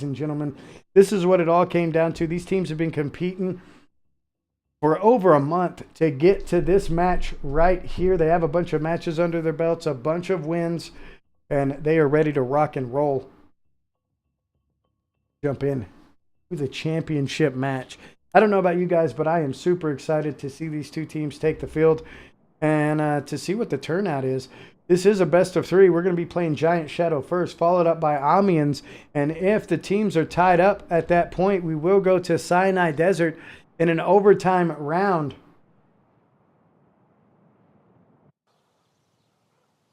and gentlemen. This is what it all came down to. These teams have been competing for over a month to get to this match right here. They have a bunch of matches under their belts, a bunch of wins, and they are ready to rock and roll. Jump in to the championship match. I don't know about you guys, but I am super excited to see these two teams take the field and to see what the turnout is. This is a best of three. We're going to be playing Giant Shadow first, followed up by Amiens. And if the teams are tied up at that point, we will go to Sinai Desert in an overtime round.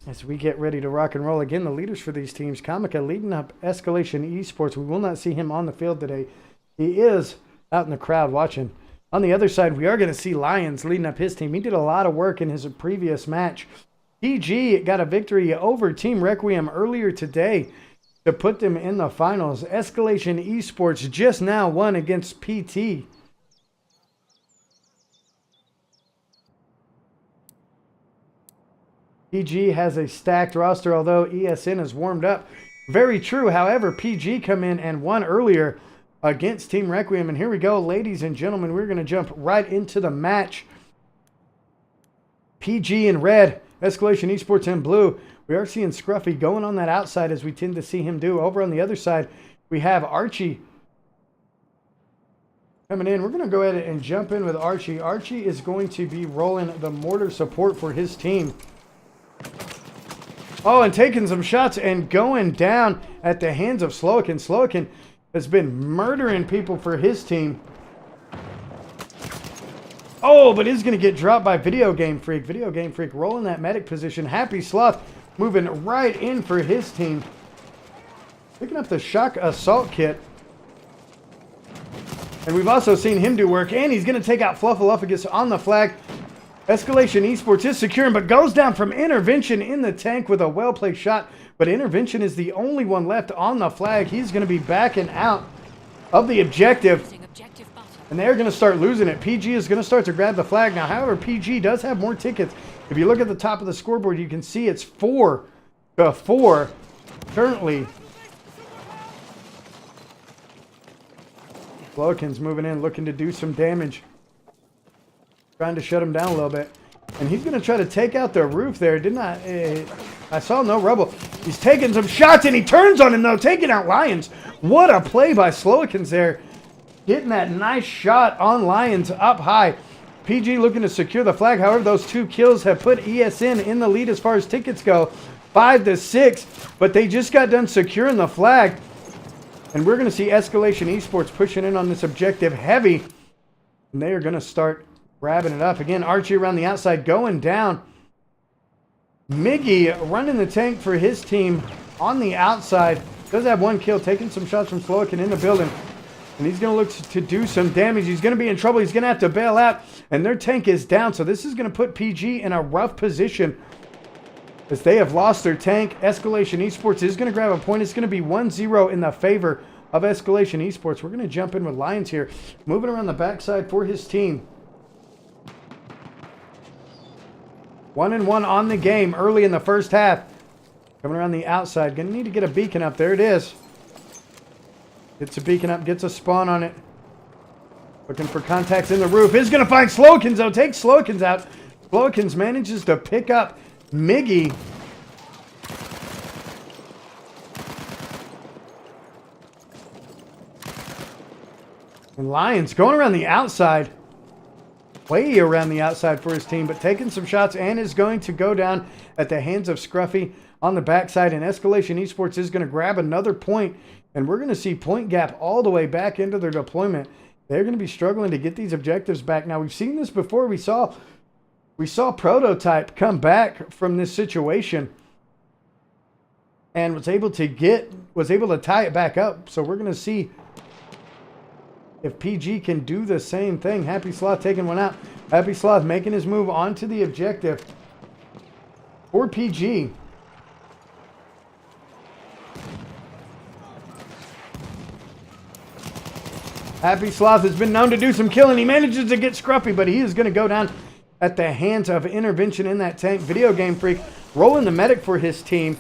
As we get ready to rock and roll. Again, the leaders for these teams, Comica leading up Escalation Esports. We will not see him on the field today. He is out in the crowd watching. On the other side, we are going to see Lions leading up his team. He did a lot of work in his previous match. PG got a victory over Team Requiem earlier today to put them in the finals. Escalation Esports just now won against PT. PG has a stacked roster, although ESN is warmed up. Very true. However, PG come in and won earlier against Team Requiem. And here we go, ladies and gentlemen. We're going to jump right into the match. PG in red, Escalation Esports in blue. We are seeing Scruffy going on that outside as we tend to see him do. Over on the other side, we have Archie coming in. We're going to go ahead and jump in with Archie. Archie is going to be rolling the mortar support for his team. Oh, and taking some shots and going down at the hands of Slowakin. Slowakin has been murdering people for his team. Oh, but is going to get dropped by Video Game Freak. Video Game Freak rolling that medic position. Happy Sloth moving right in for his team. Picking up the shock assault kit. And we've also seen him do work. And he's going to take out Fluffaluffagus on the flag. Escalation Esports is securing, but goes down from Intervention in the tank with a well-placed shot. But Intervention is the only one left on the flag. He's going to be backing out of the objective. And they're going to start losing it. PG is going to start to grab the flag now. However, PG does have more tickets. If you look at the top of the scoreboard, you can see it's 4-4 currently. Slowakin's moving in, looking to do some damage. Trying to shut him down a little bit. And he's going to try to take out the roof there. I saw no rubble. He's taking some shots, and he turns on him, though, taking out Lions. What a play by Slowakins there. Getting that nice shot on Lions up high. PG looking to secure the flag. However, those two kills have put ESN in the lead as far as tickets go. 5-6. But they just got done securing the flag. And we're going to see Escalation Esports pushing in on this objective heavy. And they are going to start grabbing it up. Again, Archie around the outside going down. Miggy running the tank for his team on the outside. Does have one kill, taking some shots from Slowakin in the building. And he's going to look to do some damage. He's going to be in trouble. He's going to have to bail out. And their tank is down. So this is going to put PG in a rough position as they have lost their tank. Escalation Esports is going to grab a point. It's going to be 1-0 in the favor of Escalation Esports. We're going to jump in with Lions here. Moving around the backside for his team. 1-1 on the game early in the first half. Coming around the outside. Going to need to get a beacon up. There it is. Gets a beacon up, gets a spawn on it. Looking for contacts in the roof. Is going to find Slowakins, though. Takes Slowakins out. Slowakins manages to pick up Miggy. And Lions going around the outside. Way around the outside for his team, but taking some shots and is going to go down at the hands of Scruffy on the backside. And Escalation Esports is going to grab another point. And we're going to see point gap all the way back into their deployment. They're going to be struggling to get these objectives back. Now, we've seen this before. We saw Prototype come back from this situation and was able to tie it back up. So we're going to see if PG can do the same thing. Happy Sloth taking one out. Happy Sloth making his move onto the objective for PG. Happy Sloth has been known to do some killing. He manages to get Scruffy, but he is going to go down at the hands of Intervention in that tank. Video Game Freak rolling the medic for his team.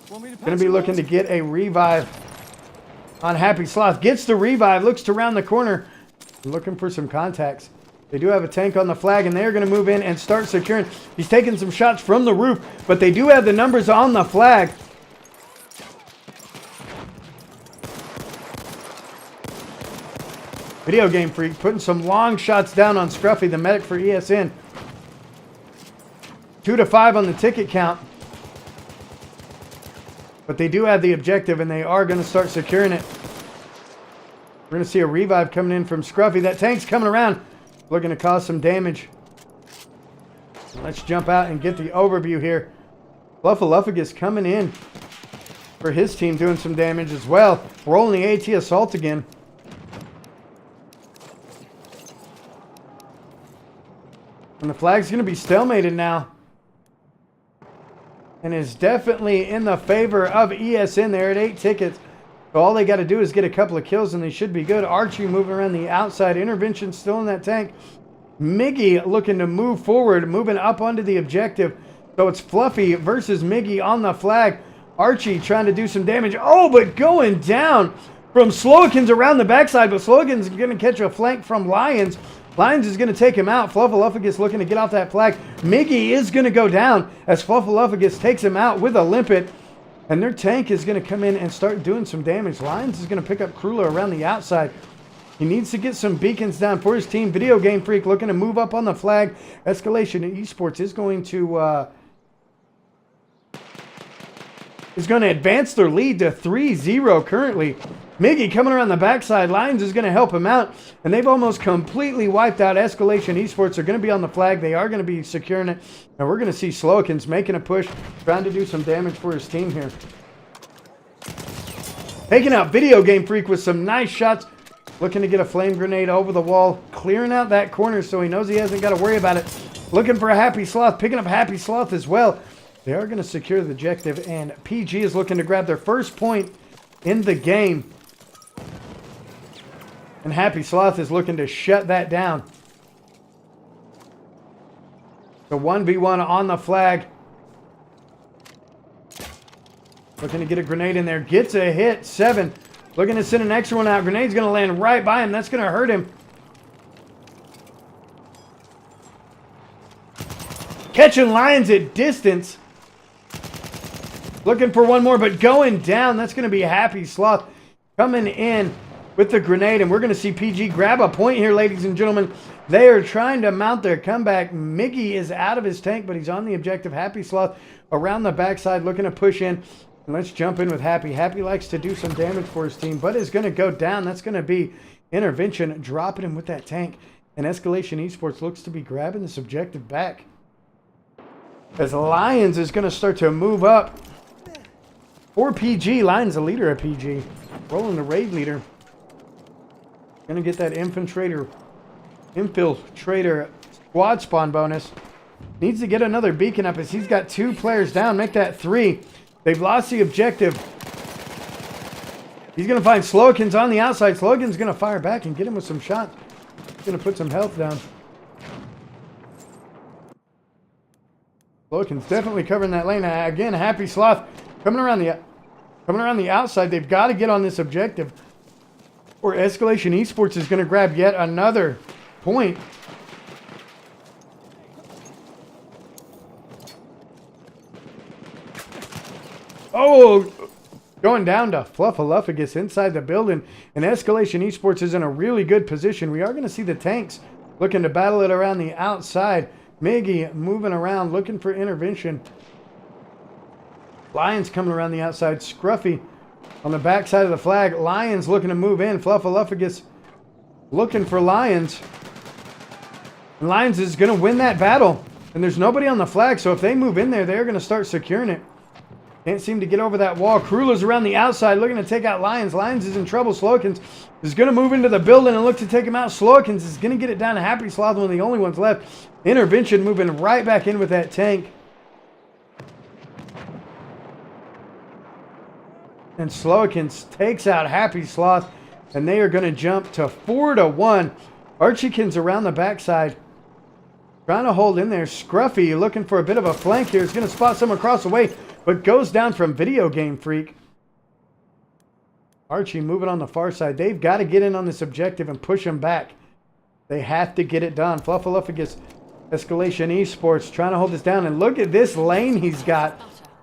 Going to be looking to get a revive on Happy Sloth. Gets the revive, looks to round the corner, looking for some contacts. They do have a tank on the flag, and they're going to move in and start securing. He's taking some shots from the roof, but they do have the numbers on the flag. Video Game Freak putting some long shots down on Scruffy, the medic for ESN. 2 to 5 on the ticket count. But they do have the objective, and they are going to start securing it. We're going to see a revive coming in from Scruffy. That tank's coming around, looking to cause some damage. Let's jump out and get the overview here. Fluffaluffagus coming in for his team, doing some damage as well. Rolling the AT assault again. And the flag's going to be stalemated now. And is definitely in the favor of ESN. They're at 8 tickets. So all they got to do is get a couple of kills and they should be good. Archie moving around the outside. Intervention still in that tank. Miggy looking to move forward, moving up onto the objective. So it's Fluffy versus Miggy on the flag. Archie trying to do some damage. Oh, but going down from Slowikins around the backside. But Slowikins going to catch a flank from Lions. Lions is going to take him out. Fluffaluffagus looking to get off that flag. Miggy is going to go down as Fluffaluffagus takes him out with a limpet. And their tank is going to come in and start doing some damage. Lions is going to pick up Krula around the outside. He needs to get some beacons down for his team. Video Game Freak looking to move up on the flag. Escalation Esports is going to advance their lead to 3-0 currently. Miggy coming around the backside. Lions is going to help him out. And they've almost completely wiped out Escalation Esports. They're going to be on the flag. They are going to be securing it. And we're going to see Slowikins making a push, trying to do some damage for his team here. Taking out Video Game Freak with some nice shots. Looking to get a flame grenade over the wall. Clearing out that corner so he knows he hasn't got to worry about it. Looking for a Happy Sloth. Picking up Happy Sloth as well. They are going to secure the objective. And PG is looking to grab their first point in the game. And Happy Sloth is looking to shut that down. The 1v1 on the flag. Looking to get a grenade in there. Gets a hit. 7. Looking to send an extra one out. Grenade's going to land right by him. That's going to hurt him. Catching Lions at distance. Looking for one more, but going down. That's going to be Happy Sloth coming in with the grenade. And we're going to see PG grab a point here, ladies and gentlemen. They are trying to mount their comeback. Miggy is out of his tank, but he's on the objective. Happy Sloth around the backside looking to push in. And let's jump in with Happy. Happy likes to do some damage for his team, but is going to go down. That's going to be Intervention, dropping him with that tank. And Escalation Esports looks to be grabbing this objective back. As Lions is going to start to move up for PG. Lions the leader of PG. Rolling the raid leader. Going to get that infiltrator squad spawn bonus. Needs to get another beacon up as he's got 2 players down. Make that 3. They've lost the objective. He's going to find Slowikins on the outside. Slowikins going to fire back and get him with some shots. He's going to put some health down. Slowikins definitely covering that lane. Again, Happy Sloth coming around the outside. They've got to get on this objective, or Escalation Esports is going to grab yet another point. Oh, going down to Fluffaluffagus inside the building. And Escalation Esports is in a really good position. We are going to see the tanks looking to battle it around the outside. Miggy moving around, looking for intervention. Lions coming around the outside. Scruffy on the backside of the flag. Lions looking to move in. Fluffaluffagus looking for Lions. And Lions is going to win that battle. And there's nobody on the flag, so if they move in there, they're going to start securing it. Can't seem to get over that wall. Krula's around the outside looking to take out Lions. Lions is in trouble. Slowikins is going to move into the building and look to take him out. Slowikins is going to get it down to Happy Sloth, one of the only ones left. Intervention moving right back in with that tank. And Slowikins takes out Happy Sloth, and they are going to jump to 4-1. Archiekins around the backside, trying to hold in there. Scruffy looking for a bit of a flank here. He's going to spot someone across the way, but goes down from Video Game Freak. Archie moving on the far side. They've got to get in on this objective and push him back. They have to get it done. Fluffaluffagus Escalation Esports trying to hold this down. And look at this lane he's got.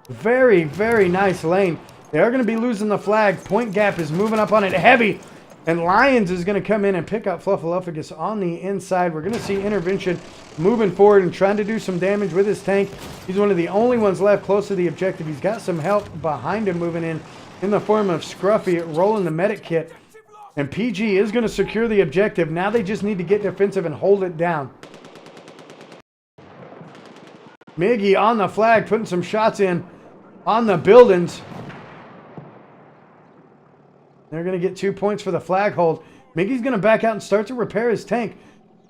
Very, very nice lane. They are going to be losing the flag. Point Gap is moving up on it heavy. And Lions is going to come in and pick up Fluffaluffagus on the inside. We're going to see Intervention moving forward and trying to do some damage with his tank. He's one of the only ones left close to the objective. He's got some help behind him moving in the form of Scruffy rolling the medic kit. And PG is going to secure the objective. Now they just need to get defensive and hold it down. Miggy on the flag, putting some shots in on the buildings. They're going to get 2 points for the flag hold. Miggy's going to back out and start to repair his tank.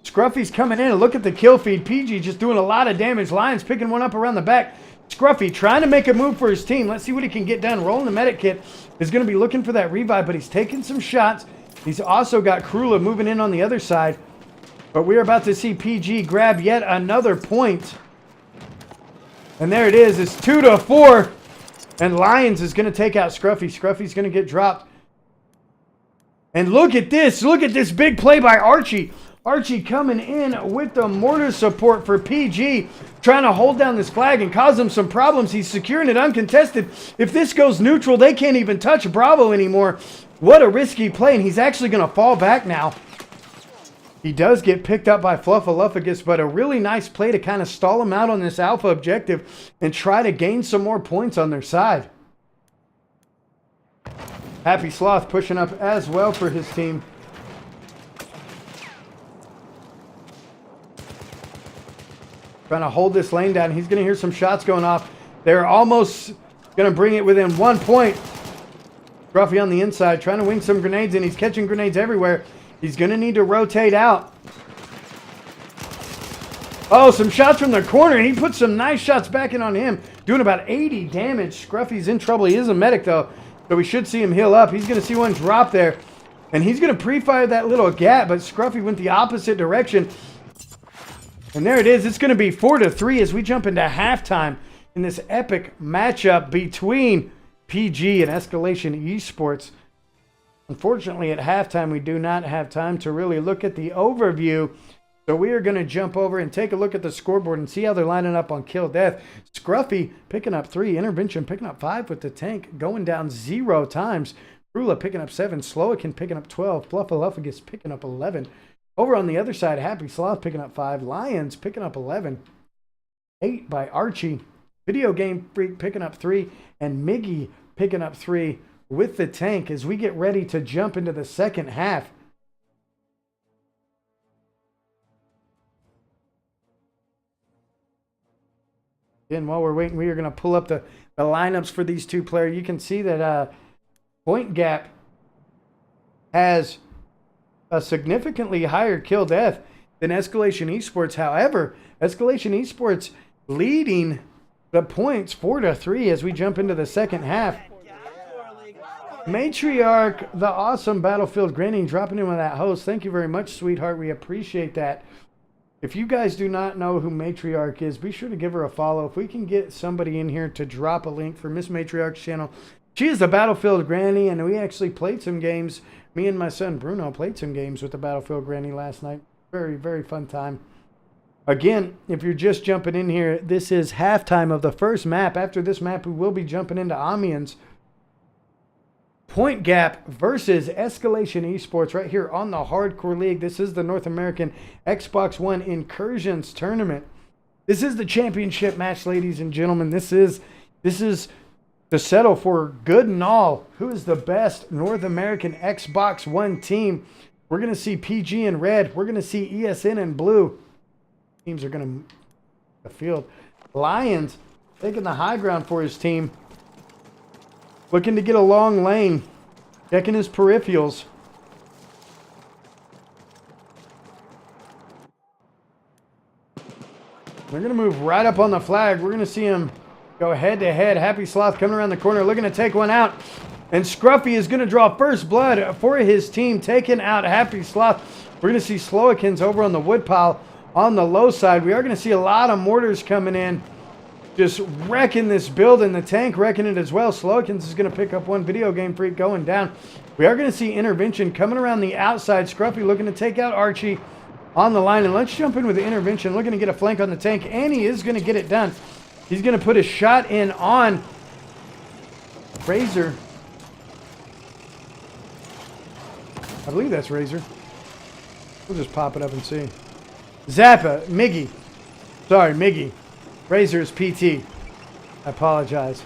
Scruffy's coming in and look at the kill feed. PG just doing a lot of damage. Lions picking one up around the back. Scruffy trying to make a move for his team. Let's see what he can get done. Rolling the medic kit. Is going to be looking for that revive, but he's taking some shots. He's also got Krula moving in on the other side. But we're about to see PG grab yet another point. And there it is. It's 2-4. And Lions is going to take out Scruffy. Scruffy's going to get dropped. And look at this. Look at this big play by Archie. Archie coming in with the mortar support for PG, trying to hold down this flag and cause them some problems. He's securing it uncontested. If this goes neutral, they can't even touch Bravo anymore. What a risky play, and he's actually going to fall back now. He does get picked up by Fluffaluffagus, but a really nice play to kind of stall him out on this alpha objective and try to gain some more points on their side. Happy Sloth pushing up as well for his team. Trying to hold this lane down. He's going to hear some shots going off. They're almost going to bring it within 1 point. Scruffy on the inside trying to wing some grenades in. He's catching grenades everywhere. He's going to need to rotate out. Oh, some shots from the corner. And he put some nice shots back in on him. Doing about 80 damage. Scruffy's in trouble. He is a medic though. So we should see him heal up. He's going to see one drop there. And he's going to pre-fire that little gap. But Scruffy went the opposite direction. And there it is. It's going to be 4-3 as we jump into halftime in this epic matchup between PG and Escalation Esports. Unfortunately, at halftime, we do not have time to really look at the overview. So we are going to jump over and take a look at the scoreboard and see how they're lining up on kill death. Scruffy picking up 3. Intervention picking up 5 with the tank going down 0 times. Rula picking up 7. Slowakin picking up 12. Fluffaluffagus picking up 11. Over on the other side, Happy Sloth picking up 5. Lions picking up 11. 8 by Archie. Video Game Freak picking up 3. And Miggy picking up 3 with the tank as we get ready to jump into the second half. Again, while we're waiting, we are going to pull up the lineups for these two players. You can see that Point Gap has a significantly higher kill death than Escalation Esports. However, Escalation Esports leading the points 4-3 as we jump into the second half. Matriarch, the awesome Battlefield Granny, dropping in with that host. Thank you very much, sweetheart. We appreciate that. If you guys do not know who Matriarch is, be sure to give her a follow. If we can get somebody in here to drop a link for Miss Matriarch's channel. She is the Battlefield Granny, and we actually played some games. Me and my son Bruno played some games with the Battlefield Granny last night. Very, very fun time. Again, if you're just jumping in here, this is halftime of the first map. After this map, we will be jumping into Amiens. Point Gap versus Escalation Esports right here on the Hardcore League. This is the North American Xbox One Incursions tournament. This is the championship match, ladies and gentlemen. This is to settle for good and all. Who is the best North American Xbox One team? We're going to see PG in red. We're going to see ESN in blue. Teams are going to move the field. Lions taking the high ground for his team. Looking to get a long lane. Checking his peripherals. They're going to move right up on the flag. We're going to see him go head to head. Happy Sloth coming around the corner, looking to take one out. And Scruffy is going to draw first blood for his team, taking out Happy Sloth. We're going to see Slowikins over on the woodpile on the low side. We are going to see a lot of mortars coming in. just wrecking this building. The tank wrecking it as well. Slowikins is going to pick up one. Video Game Freak going down. We are going to see Intervention coming around the outside. Scruffy looking to take out Archie on the line. And let's jump in with the Intervention. Looking to get a flank on the tank. And he is going to get it done. He's going to put a shot in on Razor. I believe that's Razor. We'll just pop it up and see. Zappa, Miggy. Sorry, Miggy. Razor is PT. I apologize.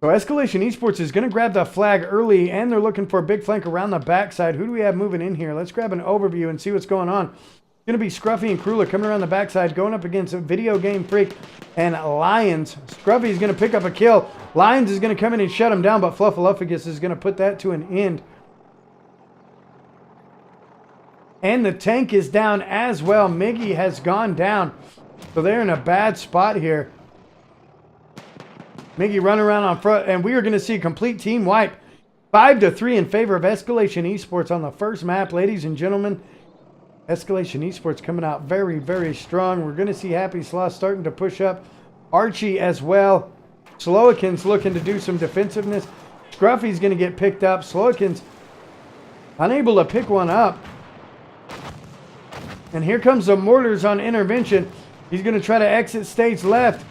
So Escalation Esports is going to grab the flag early, and they're looking for a big flank around the backside. Who do we have moving in here? Let's grab an overview and see what's going on. It's going to be Scruffy and Krula coming around the backside, going up against Video Game Freak and Lions. Scruffy is going to pick up a kill. Lions is going to come in and shut him down, but Fluffaluffagus is going to put that to an end. And the tank is down as well. Miggy has gone down. So they're in a bad spot here. Miggy running around on front. And we are going to see a complete team wipe. 5-3 in favor of Escalation Esports on the first map. Ladies and gentlemen, Escalation Esports coming out very, very strong. We're going to see Happy Sloth starting to push up. Archie as well. Slowikins looking to do some defensiveness. Scruffy's going to get picked up. Slowikins unable to pick one up. And here comes the Mortars on Intervention. He's going to try to exit stage left.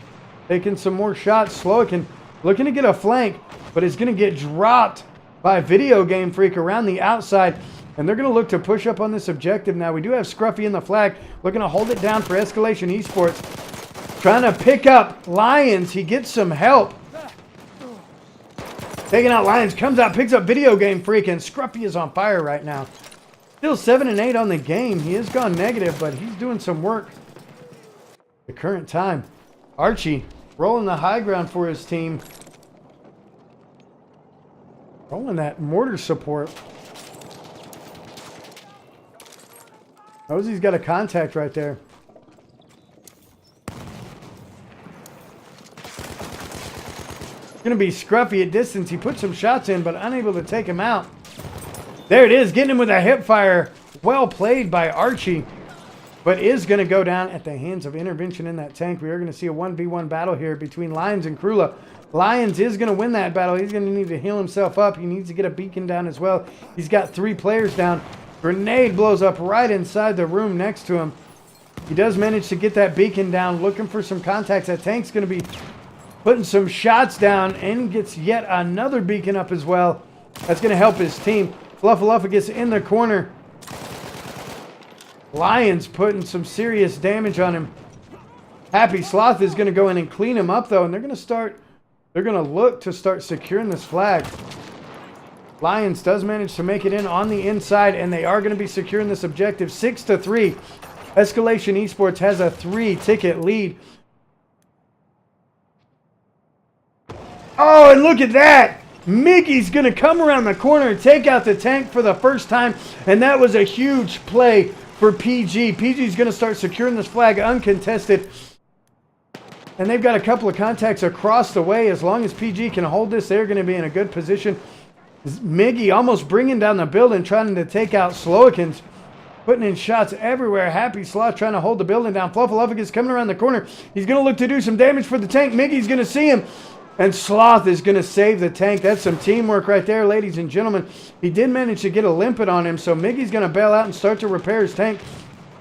Taking some more shots. Slowikin looking to get a flank, but is going to get dropped by Video Game Freak around the outside. And they're going to look to push up on this objective now. We do have Scruffy in the flag. Looking to hold it down for Escalation Esports. Trying to pick up Lions. He gets some help. Taking out Lions. Comes out, picks up Video Game Freak. And Scruffy is on fire right now. Still 7-8 on the game. He has gone negative, but he's doing some work. The current time. Archie rolling the high ground for his team. Rolling that mortar support. Rosie's got a contact right there. Going to be Scruffy at distance. He put some shots in, but unable to take him out. There it is, getting him with a hip fire. Well played by Archie, but is going to go down at the hands of Intervention in that tank. We are going to see a 1v1 battle here between Lions and Krula. Lions is going to win that battle. He's going to need to heal himself up. He needs to get a beacon down as well. He's got 3 players down. Grenade blows up right inside the room next to him. He does manage to get that beacon down, looking for some contacts. That tank's going to be putting some shots down and gets yet another beacon up as well. That's going to help his team. Fluffaluffagus in the corner. Lions putting some serious damage on him. Happy Sloth is going to go in and clean him up though, and they're going to look to start securing this flag. Lions does manage to make it in on the inside, and they are going to be securing this objective 6-3. Escalation Esports has a 3-ticket lead. Oh, and look at that! Mickey's going to come around the corner and take out the tank for the first time. And that was a huge play for PG. PG's going to start securing this flag uncontested. And they've got a couple of contacts across the way. As long as PG can hold this, they're going to be in a good position. Miggy almost bringing down the building, trying to take out Slowikins. Putting in shots everywhere. Happy Sloth trying to hold the building down. Fluffaluffagus coming around the corner. He's going to look to do some damage for the tank. Miggy's going to see him. And Sloth is going to save the tank. That's some teamwork right there, ladies and gentlemen. He did manage to get a limpet on him, so Miggy's going to bail out and start to repair his tank.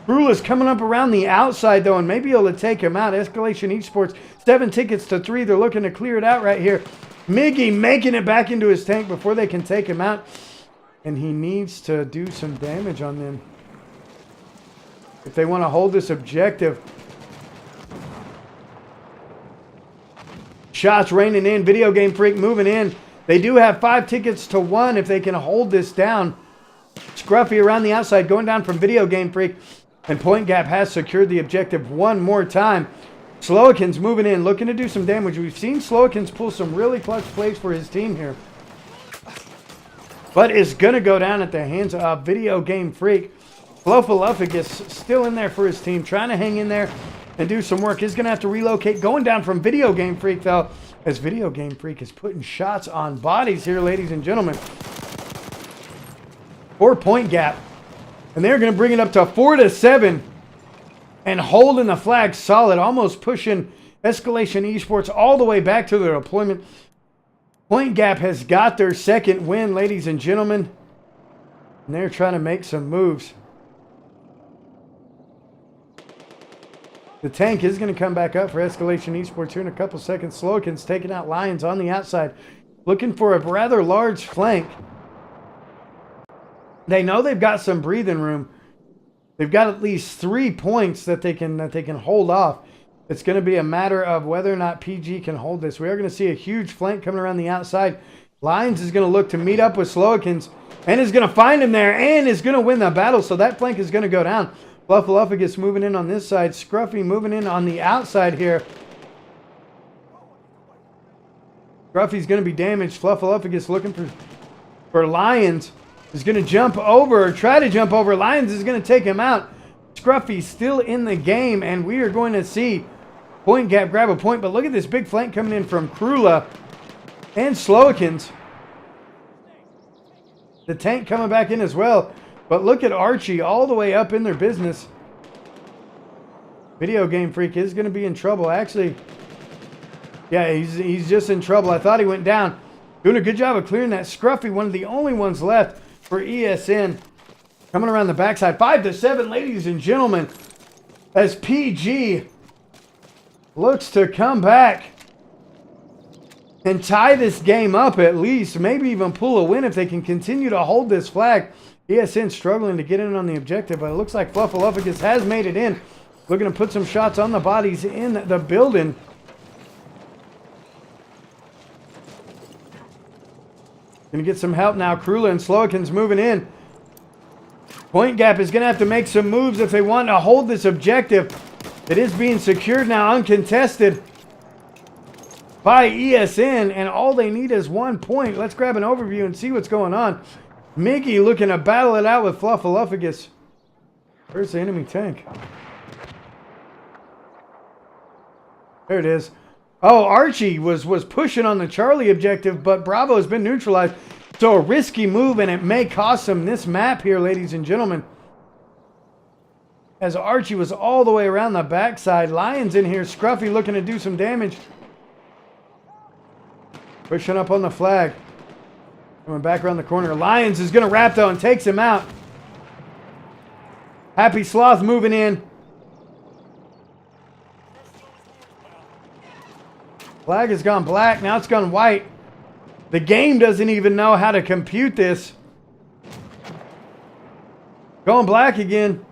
Brula's coming up around the outside, though, and maybe able to take him out. Escalation Esports, 7-3. They're looking to clear it out right here. Miggy making it back into his tank before they can take him out. And he needs to do some damage on them if they want to hold this objective. Shots raining in. Video Game Freak moving in. They do have 5-1 if they can hold this down. Scruffy around the outside going down from Video Game Freak. And Point Gap has secured the objective one more time. Slowikins moving in, looking to do some damage. We've seen Slowikins pull some really clutch plays for his team here. But is going to go down at the hands of Video Game Freak. Fluffaluffagus still in there for his team, trying to hang in there and do some work. Is going to have to relocate. Going down from Video Game Freak, though, as Video Game Freak is putting shots on bodies here, ladies and gentlemen. 4-point gap. And they're going to bring it up to 4-7. And holding the flag solid, almost pushing Escalation Esports all the way back to their deployment. Point Gap has got their second win, ladies and gentlemen. And they're trying to make some moves. The tank is going to come back up for Escalation Esports here in a couple seconds. Slowakin's taking out Lions on the outside, looking for a rather large flank. They know they've got some breathing room. They've got at least 3 points that they can hold off. It's going to be a matter of whether or not PG can hold this. We are going to see a huge flank coming around the outside. Lions is going to look to meet up with Slowakin's and is going to find him there and is going to win the battle. So that flank is going to go down. Fluffaluffagus moving in on this side. Scruffy moving in on the outside here. Scruffy's going to be damaged. Fluffaluffagus looking for Lions. Is going to jump over, or try to jump over. Lions is going to take him out. Scruffy's still in the game, and we are going to see Point Gap grab a point. But look at this big flank coming in from Krula and Slowakins. The tank coming back in as well. But look at Archie all the way up in their business. Video Game Freak is going to be in trouble. Actually, yeah, he's just in trouble. I thought he went down. Doing a good job of clearing that. Scruffy, one of the only ones left for ESN. Coming around the backside. 5-7, ladies and gentlemen. As PG looks to come back and tie this game up at least. Maybe even pull a win if they can continue to hold this flag. ESN struggling to get in on the objective, but it looks like Fluffaluffagus has made it in. Looking to put some shots on the bodies in the building. Going to get some help now. Krula and Slowakin's moving in. Point Gap is going to have to make some moves if they want to hold this objective. It is being secured now, uncontested by ESN, and all they need is 1 point. Let's grab an overview and see what's going on. Miggy looking to battle it out with Fluffaluffagus. Where's the enemy tank? There it is. Oh, Archie was pushing on the Charlie objective, but Bravo has been neutralized. So a risky move, and it may cost them this map here, ladies and gentlemen. As Archie was all the way around the backside. Lions in here. Scruffy looking to do some damage. Pushing up on the flag. Coming back around the corner. Lions is going to wrap, though, and takes him out. Happy Sloth moving in. Flag has gone black. Now it's gone white. The game doesn't even know how to compute this. Going black again.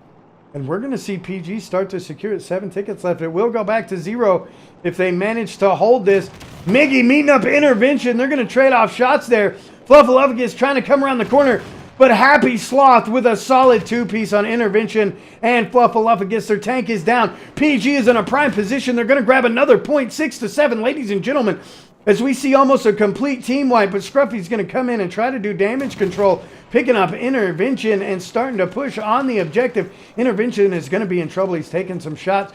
And we're going to see PG start to secure it. 7 tickets left. It will go back to 0 if they manage to hold this. Miggy meeting up intervention. They're going to trade off shots there. Fluffaluffagus trying to come around the corner. But Happy Sloth with a solid 2-piece on intervention. And Fluffaluffagus, their tank is down. PG is in a prime position. They're going to grab another point. 6-7, ladies and gentlemen. As we see almost a complete team wipe. But Scruffy's going to come in and try to do damage control. Picking up intervention and starting to push on the objective. Intervention is going to be in trouble. He's taking some shots.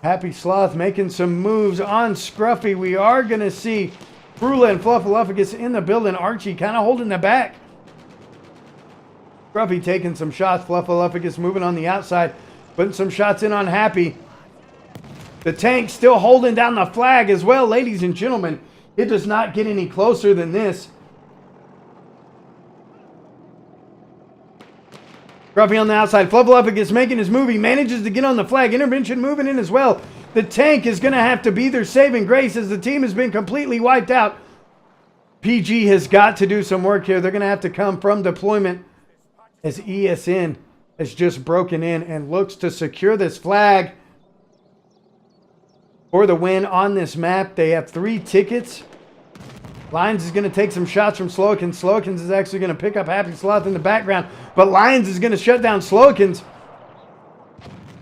Happy Sloth making some moves on Scruffy. We are going to see Krula and Fluffaluffagus in the building. Archie kind of holding the back. Scruffy taking some shots. Fluffaluffagus moving on the outside. Putting some shots in on Happy. The tank still holding down the flag as well, ladies and gentlemen. It does not get any closer than this. Scruffy on the outside. Fluffaluffagus making his move. He manages to get on the flag. Intervention moving in as well. The tank is going to have to be their saving grace as the team has been completely wiped out. PG has got to do some work here. They're going to have to come from deployment as ESN has just broken in and looks to secure this flag for the win on this map. They have 3 tickets. Lions is going to take some shots from Slowakins. Slowakins is actually going to pick up Happy Sloth in the background. But Lions is going to shut down Slowakins.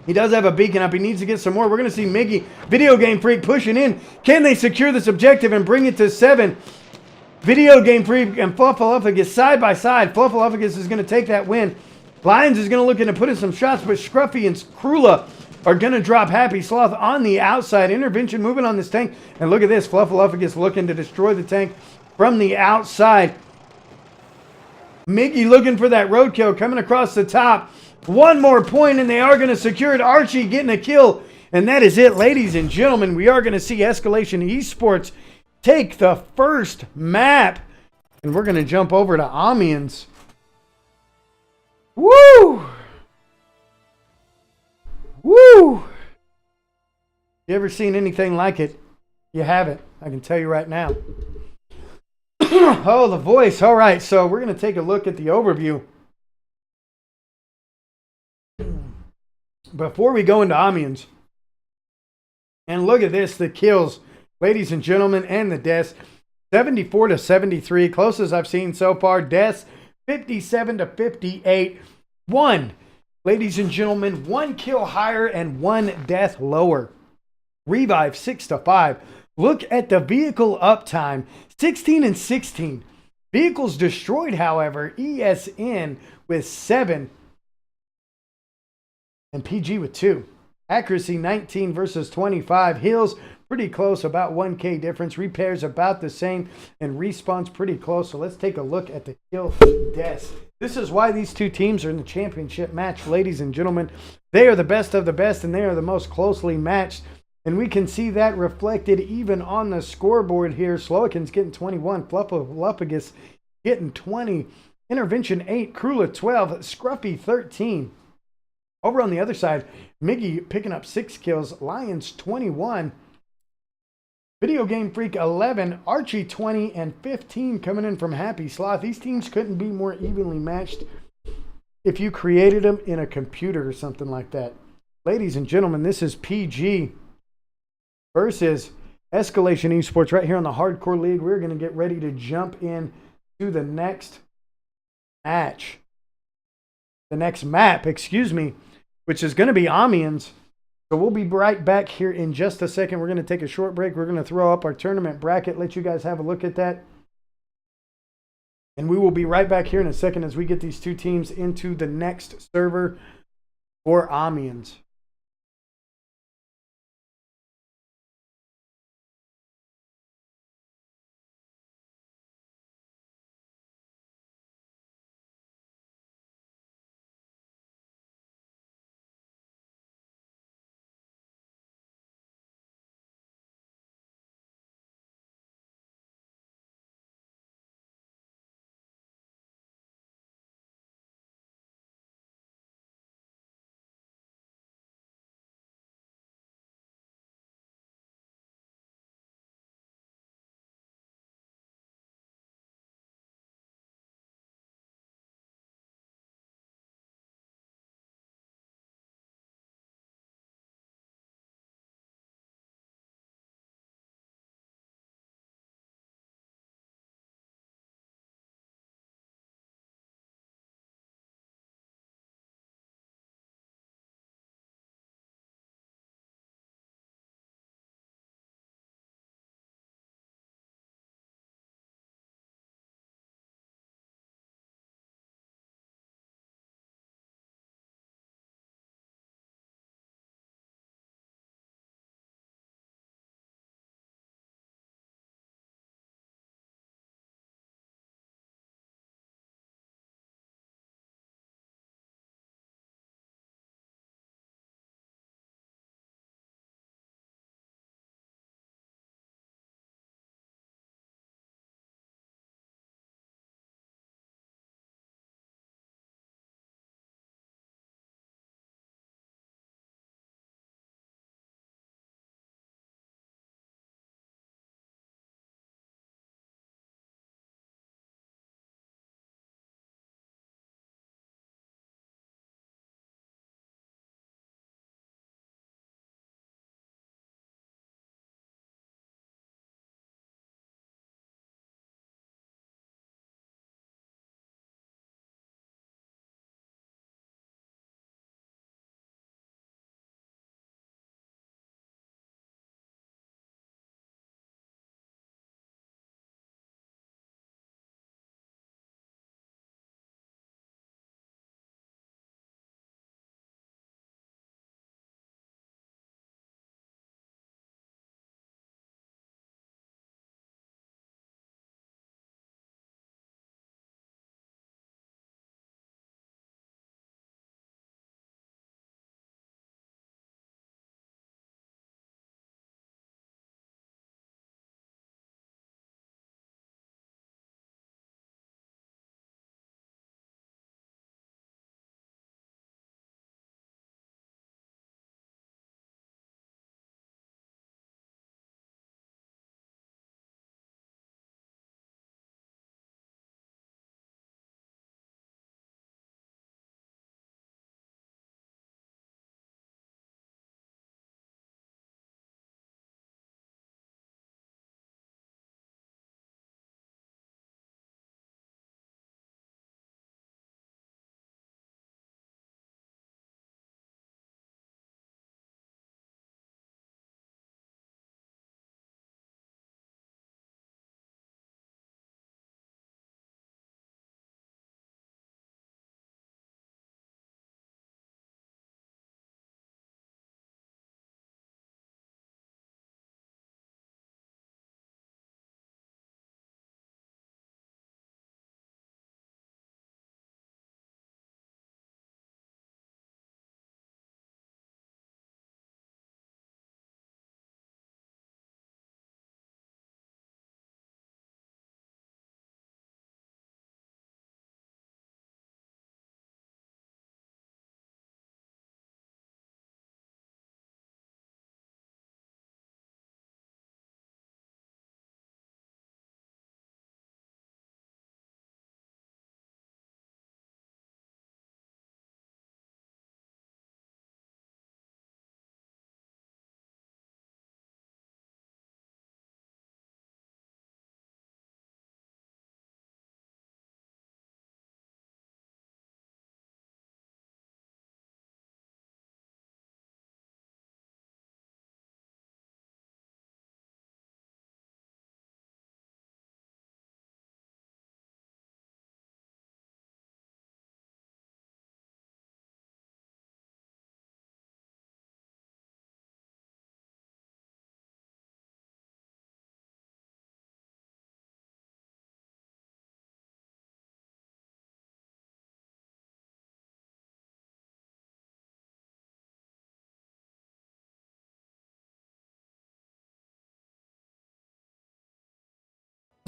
He does have a beacon up. He needs to get some more. We're going to see Miggy, Video Game Freak, pushing in. Can they secure this objective and bring it to 7? Video Game Freak and Fluffaluffagus side by side. Fluffaluffagus is going to take that win. Lions is going to look in to put in some shots, but Scruffy and Krula are going to drop Happy Sloth on the outside. Intervention moving on this tank. And look at this. Fluffaluffagus looking to destroy the tank from the outside. Miggy looking for that roadkill coming across the top. 1 more point and they are going to secure it. Archie getting a kill And that is it, ladies and gentlemen. We are going to see Escalation Esports take the first map. And we're going to jump over to Amiens. Woo! Woo! You ever seen anything like it? You haven't. I can tell you right now. Oh, the voice. All right, so we're going to take a look at the overview. Before we go into Amiens. And look at this, the kills, ladies and gentlemen, and the deaths. 74 to 73, closest I've seen so far. Deaths, 57 to 58. One, ladies and gentlemen, one kill higher and one death lower. Revive, 6 to 5. Look at the vehicle uptime, 16 and 16. Vehicles destroyed, however, EsN with 7 and PG with 2. Accuracy 19 versus 25. Heals pretty close, about 1K difference. Repairs about the same, and respawns pretty close. So let's take a look at the kill deaths. This is why these two teams are in the championship match, ladies and gentlemen. They are the best of the best, and they are the most closely matched. And we can see that reflected even on the scoreboard here. Slowakin's getting 21. Fluffagus getting 20. Intervention 8. Krula 12. Scruffy 13. Over on the other side, Miggy picking up 6 kills. Lions 21. Video Game Freak 11. Archie 20 and 15 coming in from Happy Sloth. These teams couldn't be more evenly matched if you created them in a computer or something like that. Ladies and gentlemen, this is PG versus Escalation Esports right here on the Hardcore League. We're going to get ready to jump in to the next match. The next map, excuse me, which is going to be Amiens. So we'll be right back here in just a second. We're going to take a short break. We're going to throw up our tournament bracket, let you guys have a look at that. And we will be right back here in a second as we get these two teams into the next server for Amiens.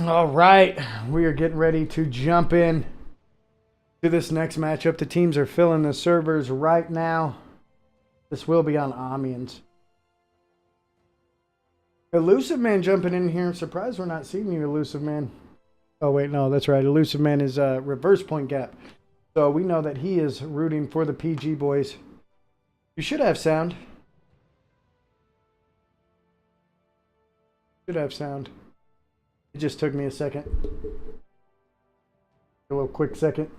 All right, we are getting ready to jump in to this next matchup. The teams are filling the servers right now. This will be on Amiens. Elusive Man jumping in here. I'm surprised we're not seeing you, Elusive Man. Oh, wait, no, that's right. Elusive Man is reverse point gap. So we know that he is rooting for the PG boys. You should have sound. Should have sound. It just took me a second. A little quick second.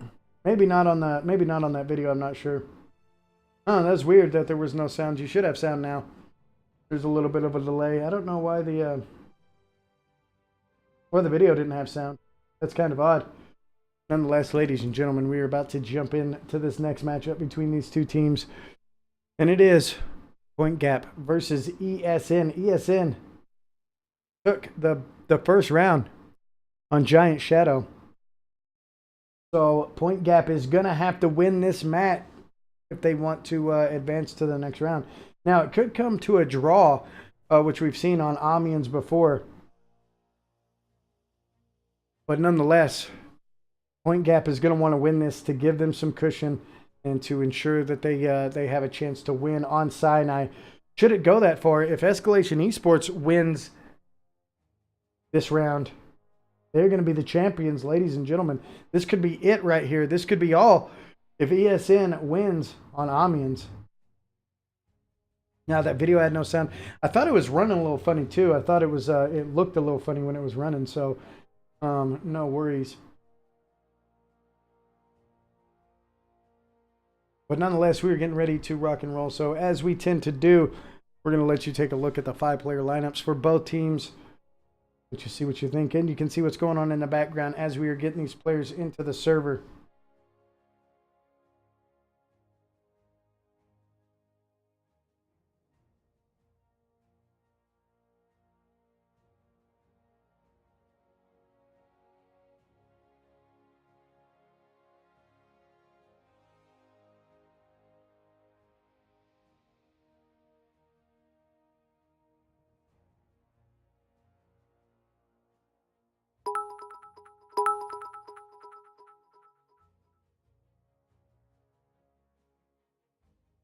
Maybe not on that video, I'm not sure. Oh, that's weird that there was no sound. You should have sound now. There's a little bit of a delay. I don't know why the video didn't have sound. That's kind of odd. Nonetheless, ladies and gentlemen, we are about to jump into this next matchup between these two teams. And it is Point Gap versus EsN. EsN took the first round on Giant Shadow. So Point Gap is going to have to win this match if they want to advance to the next round. Now, it could come to a draw, which we've seen on Amiens before. But nonetheless, Point Gap is going to want to win this to give them some cushion and to ensure that they have a chance to win on Sinai. Should it go that far, if Escalation Esports wins this round, they're going to be the champions, ladies and gentlemen. This could be it right here. This could be all if EsN wins on Amiens. Now, that video had no sound. I thought it was running a little funny, too. I thought it was it looked a little funny when it was running, so no worries. But nonetheless, we are getting ready to rock and roll. So as we tend to do, we're going to let you take a look at the 5-player lineups for both teams. Let you see what you think, and you can see what's going on in the background as we are getting these players into the server.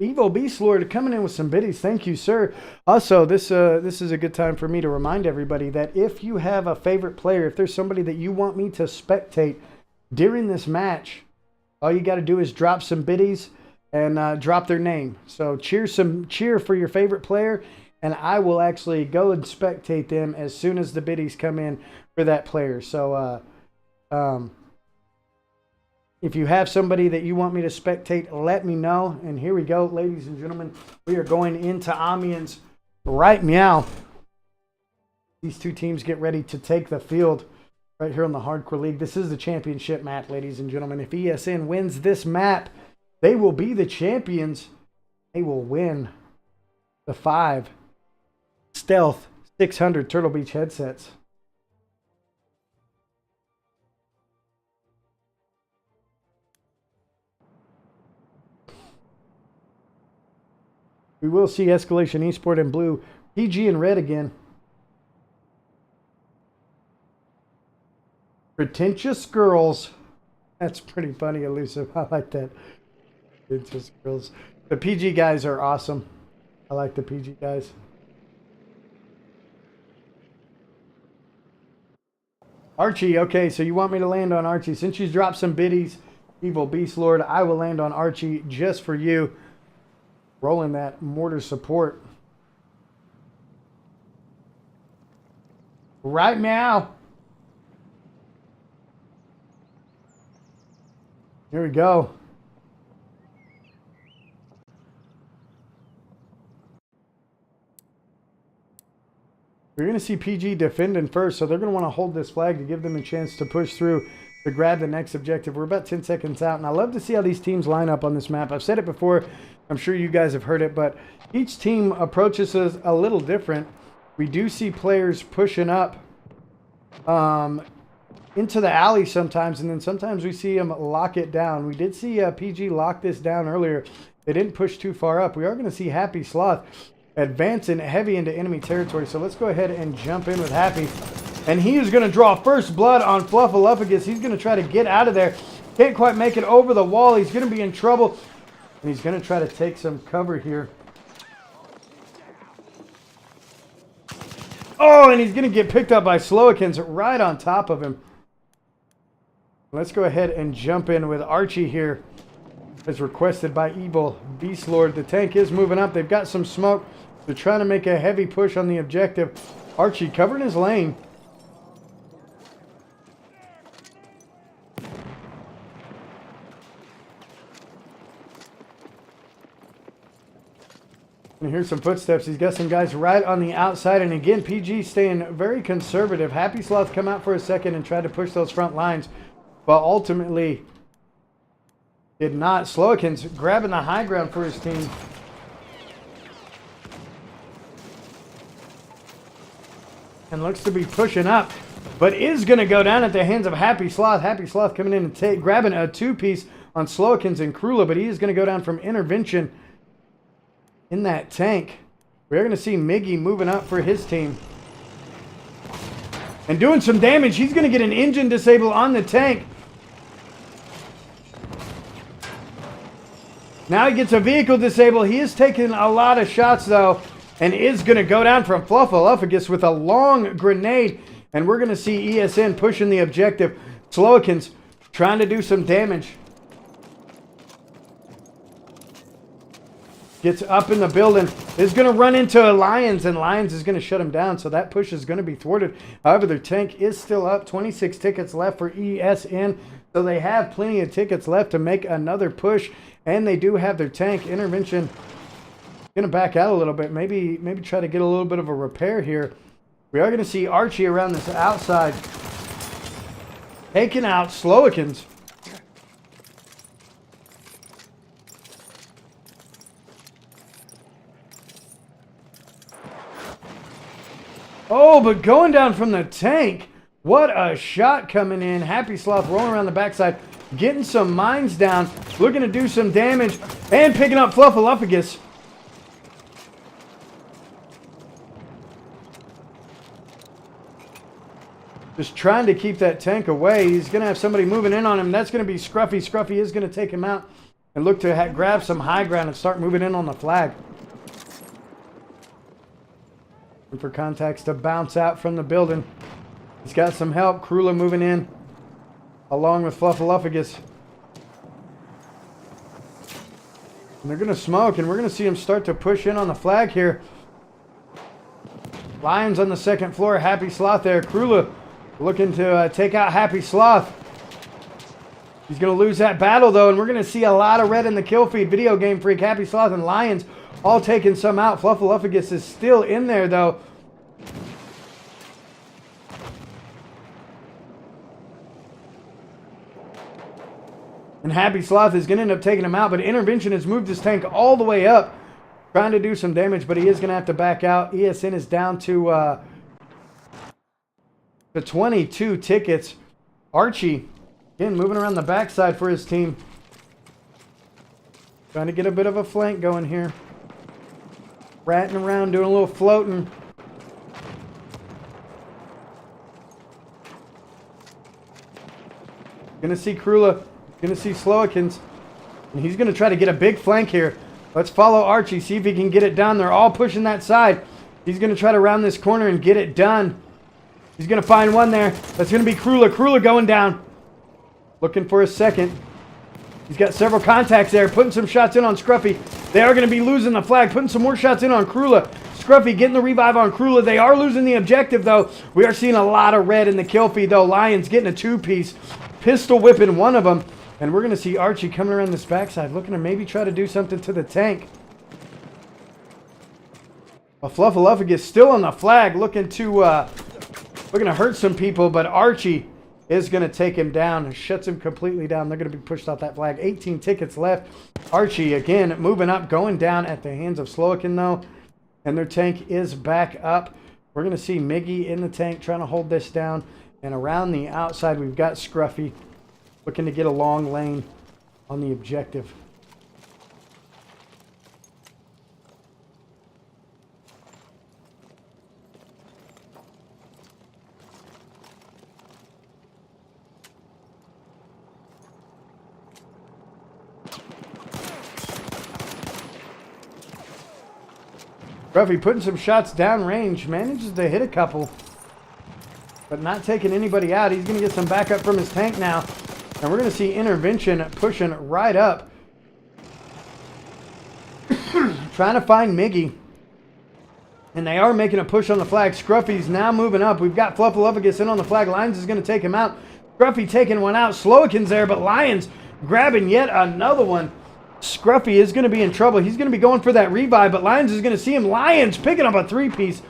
Evo Beast Lord coming in with some biddies. Thank you, sir. Also, this is a good time for me to remind everybody that if you have a favorite player, if there's somebody that you want me to spectate during this match, all you got to do is drop some biddies and drop their name. So cheer for your favorite player, and I will actually go and spectate them as soon as the biddies come in for that player. So if you have somebody that you want me to spectate, let me know. And here we go, ladies and gentlemen. We are going into Amiens right meow. These two teams get ready to take the field right here on the Hardcore League. This is the championship map, ladies and gentlemen. If EsN wins this map, they will be the champions. They will win the 5 Stealth 600 Turtle Beach headsets. We will see Escalation Esport in blue, PG in red again. Pretentious girls. That's pretty funny, Elusive. I like that. Pretentious girls. The PG guys are awesome. I like the PG guys. Archie, okay, so you want me to land on Archie. Since you dropped some biddies, Evil Beast Lord, I will land on Archie just for you. Rolling that mortar support. Right now. Here we go. We're going to see PG defending first, so they're going to want to hold this flag to give them a chance to push through to grab the next objective. We're about 10 seconds out, and I love to see how these teams line up on this map. I've said it before. I'm sure you guys have heard it, but each team approaches us a little different. We do see players pushing up into the alley sometimes, and then sometimes we see them lock it down. We did see PG lock this down earlier. They didn't push too far up. We are going to see Happy Sloth advancing heavy into enemy territory. So let's go ahead and jump in with Happy. And he is going to draw first blood on Fluffaluffagus. He's going to try to get out of there. Can't quite make it over the wall. He's going to be in trouble. And he's going to try to take some cover here. Oh, and he's going to get picked up by Slowikins right on top of him. Let's go ahead and jump in with Archie here, as requested by Evil Beast Lord. The tank is moving up. They've got some smoke. They're trying to make a heavy push on the objective. Archie covering his lane. And here's some footsteps. He's got some guys right on the outside. And again, PG staying very conservative. Happy Sloth come out for a second and tried to push those front lines, but ultimately did not. Slowikins grabbing the high ground for his team. And looks to be pushing up, but is going to go down at the hands of Happy Sloth. Happy Sloth coming in and grabbing a two-piece on Slowikins and Krula, but he is going to go down from intervention in that tank. We're going to see Miggy moving up for his team and doing some damage. He's going to get an engine disable on the tank. Now he gets a vehicle disable. He is taking a lot of shots, though, and is going to go down from Fluffaluffagus with a long grenade. And we're going to see ESN pushing the objective. Slowikins trying to do some damage. Gets up in the building. Is going to run into Lions, and Lions is going to shut him down. So that push is going to be thwarted. However, their tank is still up. 26 tickets left for ESN. So they have plenty of tickets left to make another push. And they do have their tank. Intervention going to back out a little bit. Maybe try to get a little bit of a repair here. We are going to see Archie around this outside, taking out Slowikins. Oh, but going down from the tank. What a shot coming in. Happy Sloth rolling around the backside, getting some mines down, looking to do some damage, and picking up Fluffaluffagus. Just trying to keep that tank away. He's going to have somebody moving in on him. That's going to be Scruffy. Scruffy is going to take him out and look to grab some high ground and start moving in on the flag. And for contacts to bounce out from the building. He's got some help. Krula moving in along with Fluffaluffagus. And they're going to smoke, and we're going to see him start to push in on the flag here. Lions on the second floor. Happy Sloth there. Krula looking to take out Happy Sloth. He's going to lose that battle, though, and we're going to see a lot of red in the kill feed. Video Game Freak, Happy Sloth, and Lions all taking some out. Fluffaluffagus is still in there, though. And Happy Sloth is going to end up taking him out, but Intervention has moved his tank all the way up, trying to do some damage, but he is going to have to back out. ESN is down to the 22 tickets. Archie, again, moving around the backside for his team. Trying to get a bit of a flank going here. Ratting around, doing a little floating. Gonna see Krula. Gonna see Slowikins. And he's gonna try to get a big flank here. Let's follow Archie, see if he can get it done. They're all pushing that side. He's gonna try to round this corner and get it done. He's gonna find one there. That's gonna be Krula. Krula going down. Looking for a second. He's got several contacts there, putting some shots in on Scruffy. They are going to be losing the flag, putting some more shots in on Krula. Scruffy getting the revive on Krula. They are losing the objective, though. We are seeing a lot of red in the kill feed, though. Lions getting a two-piece, pistol whipping one of them. And we're going to see Archie coming around this backside, looking to maybe try to do something to the tank. Fluffaluffagus still on the flag, looking to hurt some people, but Archie is going to take him down and shuts him completely down. They're going to be pushed off that flag. 18 tickets left. Archie, again, moving up, going down at the hands of Slowikin, though. And their tank is back up. We're going to see Miggy in the tank trying to hold this down. And around the outside, we've got Scruffy looking to get a long lane on the objective. Scruffy putting some shots downrange. Manages to hit a couple. But not taking anybody out. He's going to get some backup from his tank now. And we're going to see Intervention pushing right up. Trying to find Miggy. And they are making a push on the flag. Scruffy's now moving up. We've got Fluffaluffagus in on the flag. Lions is going to take him out. Scruffy taking one out. Slowikin's there, but Lions grabbing yet another one. Scruffy is going to be in trouble. He's going to be going for that revive, but Lions is going to see him. Lions picking up a three-piece.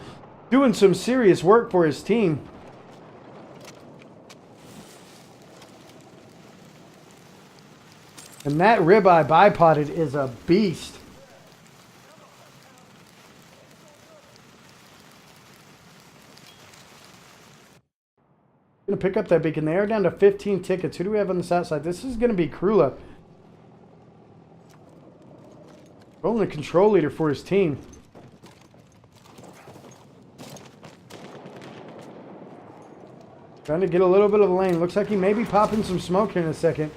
Doing some serious work for his team. And that ribeye bipotted is a beast. Going to pick up that beacon. They are down to 15 tickets. Who do we have on this outside? This is going to be Krula. Rolling the control leader for his team. Trying to get a little bit of a lane. Looks like he may be popping some smoke here in a second.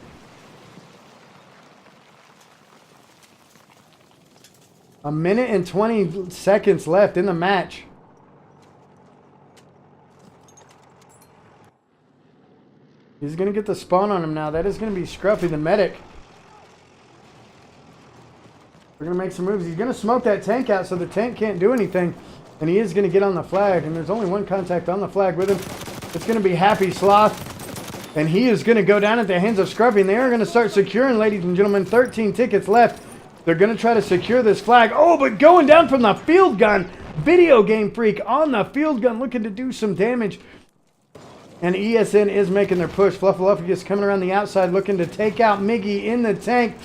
A minute and 20 seconds left in the match. He's going to get the spawn on him now. That is going to be Scruffy, the medic. We're going to make some moves. He's going to smoke that tank out so the tank can't do anything. And he is going to get on the flag. And there's only one contact on the flag with him. It's going to be Happy Sloth. And he is going to go down at the hands of Scruffy. And they are going to start securing, ladies and gentlemen. 13 tickets left. They're going to try to secure this flag. Oh, but going down from the field gun. Video Game Freak on the field gun looking to do some damage. And ESN is making their push. Fluffaluffagus coming around the outside looking to take out Miggy in the tank.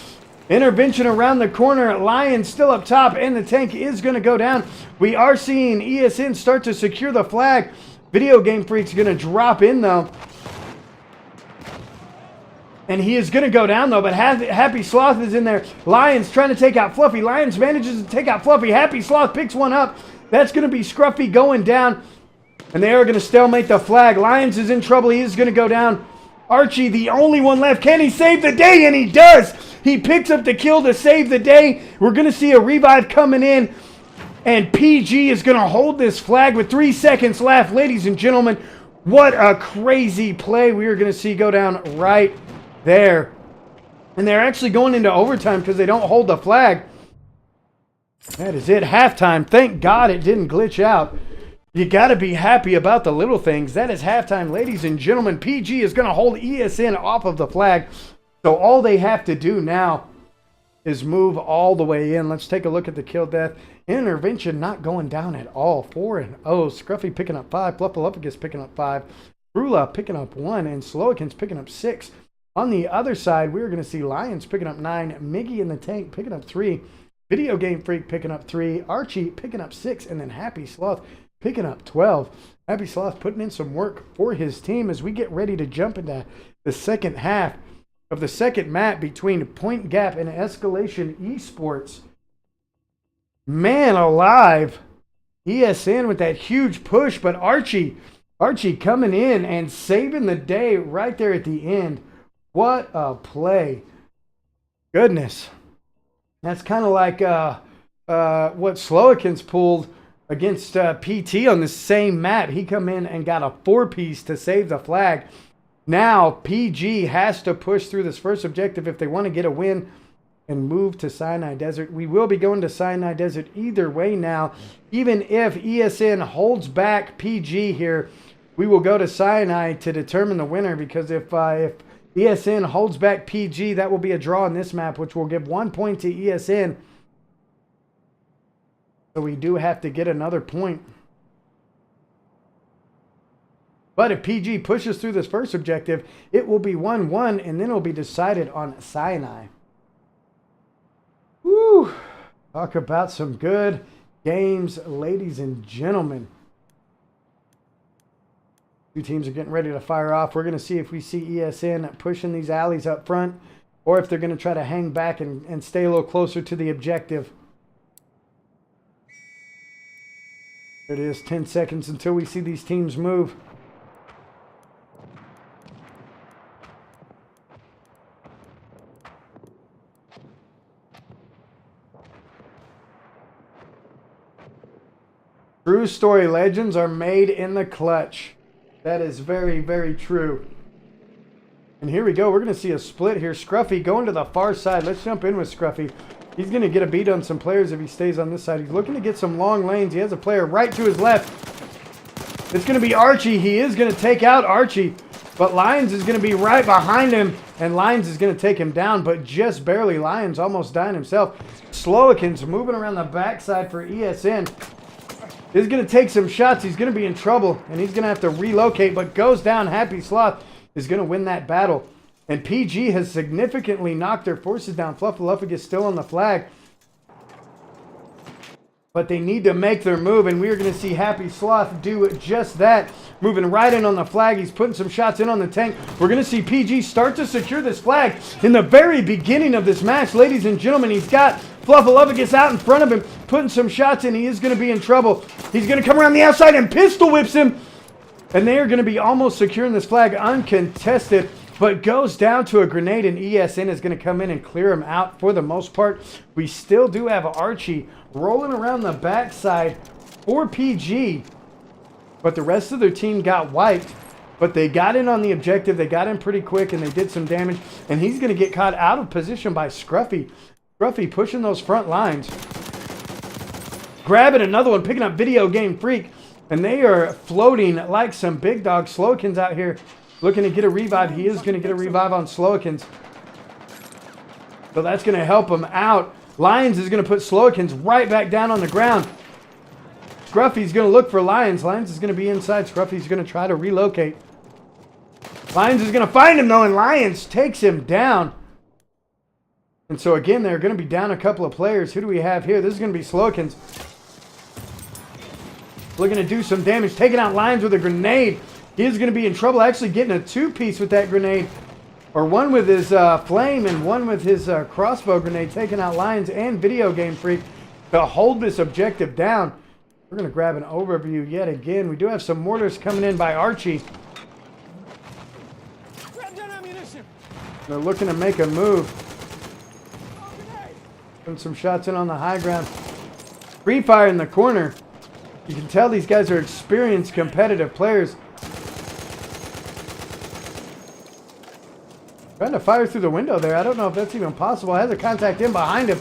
Intervention around the corner. Lion still up top and the tank is going to go down. We are seeing ESN start to secure the flag. Video Game Freak's going to drop in though. And he is going to go down though, but Happy Sloth is in there. Lions trying to take out Fluffy. Lions manages to take out Fluffy. Happy Sloth picks one up. That's going to be Scruffy going down. And they are going to stalemate the flag. Lions is in trouble. He is going to go down. Archie, the only one left. Can he save the day? And he does. He picks up the kill to save the day. We're going to see a revive coming in. And PG is going to hold this flag with 3 seconds left. Ladies and gentlemen, what a crazy play we are going to see go down right there. And they're actually going into overtime because they don't hold the flag. That is it. Halftime. Thank God it didn't glitch out. You got to be happy about the little things. That is halftime, ladies and gentlemen. PG is going to hold ESN off of the flag. So all they have to do now is move all the way in. Let's take a look at the kill death. Intervention not going down at all. 4-0. Scruffy picking up 5. Fluffaluffagus picking up 5. Brula picking up 1. And Slowikin's picking up 6. On the other side, we're going to see Lions picking up 9. Miggy in the tank picking up 3. Video Game Freak picking up 3. Archie picking up 6. And then Happy Sloth picking up 12. Happy Sloth putting in some work for his team as we get ready to jump into the second half of the second map between Point Gap and Escalation Esports. Man alive. ESN with that huge push, but Archie coming in and saving the day right there at the end. What a play. Goodness. That's kind of like what Slowikin's pulled against PT on the same map. He come in and got a 4-piece to save the flag. Now PG has to push through this first objective if they want to get a win and move to Sinai Desert. We will be going to Sinai Desert either way now. Even if ESN holds back PG here, we will go to Sinai to determine the winner, because if ESN holds back PG, that will be a draw in this map, which will give 1 point to ESN. So we do have to get another point. But if PG pushes through this first objective, it will be 1-1, and then it will be decided on Sinai. Woo! Talk about some good games, ladies and gentlemen. Two teams are getting ready to fire off. We're going to see if we see ESN pushing these alleys up front, or if they're going to try to hang back and stay a little closer to the objective. It is 10 seconds until we see these teams move. True story. Legends are made in the clutch. That is very, very true. And here we go. We're going to see a split here. Scruffy going to the far side. Let's jump in with Scruffy. He's going to get a beat on some players if he stays on this side. He's looking to get some long lanes. He has a player right to his left. It's going to be Archie. He is going to take out Archie. But Lions is going to be right behind him. And Lions is going to take him down, but just barely. Lions almost dying himself. Slowikins moving around the backside for ESN. He's going to take some shots. He's going to be in trouble, and he's going to have to relocate, but goes down. Happy Sloth is going to win that battle. And PG has significantly knocked their forces down. Fluffaluffagus still on the flag. But they need to make their move, and we are going to see Happy Sloth do just that. Moving right in on the flag. He's putting some shots in on the tank. We're going to see PG start to secure this flag in the very beginning of this match. Ladies and gentlemen, he's got Fluffaluffagus out in front of him, putting some shots in. He is going to be in trouble. He's going to come around the outside and pistol whips him. And they are going to be almost securing this flag uncontested, but goes down to a grenade, and ESN is going to come in and clear him out for the most part. We still do have Archie rolling around the backside for PG, but the rest of their team got wiped. But they got in on the objective. They got in pretty quick, and they did some damage. And he's going to get caught out of position by Scruffy. Scruffy pushing those front lines. Grabbing another one, picking up Video Game Freak. And they are floating like some big dog. Slowikins out here looking to get a revive. He is going to get a revive on Slowikins. So that's going to help him out. Lions is going to put Slowikins right back down on the ground. Scruffy's going to look for Lions. Lions is going to be inside. Scruffy's going to try to relocate. Lions is going to find him though, and Lions takes him down. And so again, they're going to be down a couple of players. Who do we have here? This is going to be Slowikins. Looking to do some damage. Taking out Lions with a grenade. He is going to be in trouble. Actually getting a two-piece with that grenade. Or one with his flame and one with his crossbow grenade. Taking out Lions and Video Game Freak to hold this objective down. We're going to grab an overview yet again. We do have some mortars coming in by Archie. They're looking to make a move. Putting some shots in on the high ground. Free fire in the corner. You can tell these guys are experienced competitive players. Trying to fire through the window there. I don't know if that's even possible. Has a contact in behind him.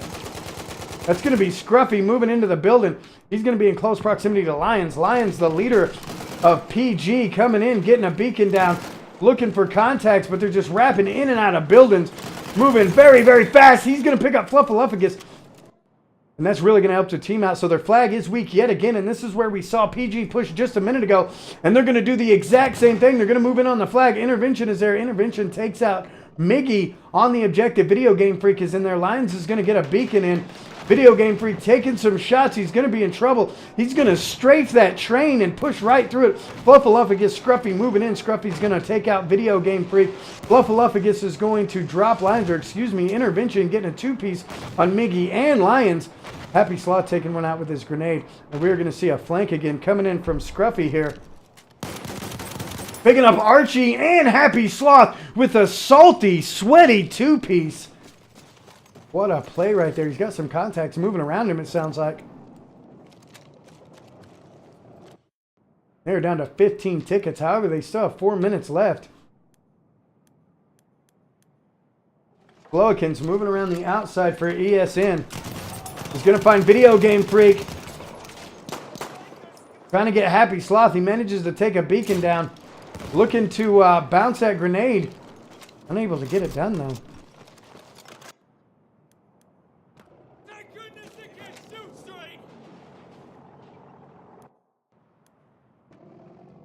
That's going to be Scruffy moving into the building. He's going to be in close proximity to Lions. Lions, the leader of PG, coming in, getting a beacon down, looking for contacts, but they're just wrapping in and out of buildings, moving very, very fast. He's going to pick up Fluffaluffagus, and that's really going to help the team out. So their flag is weak yet again, and this is where we saw PG push just a minute ago, and they're going to do the exact same thing. They're going to move in on the flag. Intervention is there. Intervention takes out Miggy on the objective. Video Game Freak is in there. Lions is going to get a beacon in. Video Game Freak taking some shots. He's going to be in trouble. He's going to strafe that train and push right through it. Fluffaluffagus, Scruffy moving in. Scruffy's going to take out Video Game Freak. Fluffaluffagus is going to drop Lions, or excuse me, Intervention getting a two-piece on Miggy and Lions. Happy Sloth taking one out with his grenade. And we're going to see a flank again coming in from Scruffy here. Picking up Archie and Happy Sloth with a salty, sweaty two-piece. What a play right there. He's got some contacts moving around him, it sounds like. They're down to 15 tickets. However, they still have 4 minutes left. Slowikins moving around the outside for ESN. He's going to find Video Game Freak. Trying to get Happy Sloth. He manages to take a beacon down. Looking to bounce that grenade. Unable to get it done, though. Thank goodness they can't shoot straight.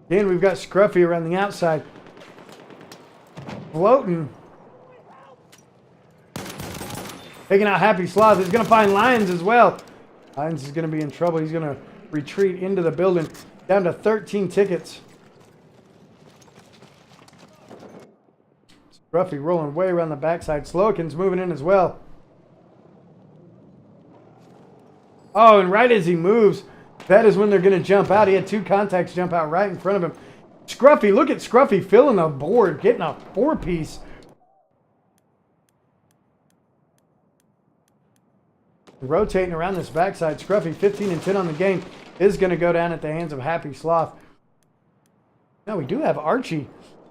Again, we've got Scruffy around the outside. Floating. Taking out Happy Sloth. He's going to find Lions as well. Lions is going to be in trouble. He's going to retreat into the building. Down to 13 tickets. Scruffy rolling way around the backside. Slowikins moving in as well. Oh, and right as he moves, that is when they're going to jump out. He had two contacts jump out right in front of him. Scruffy, look at Scruffy filling the board, getting a four-piece. Rotating around this backside. Scruffy, 15 and 10 on the game, is going to go down at the hands of Happy Sloth. Now we do have Archie.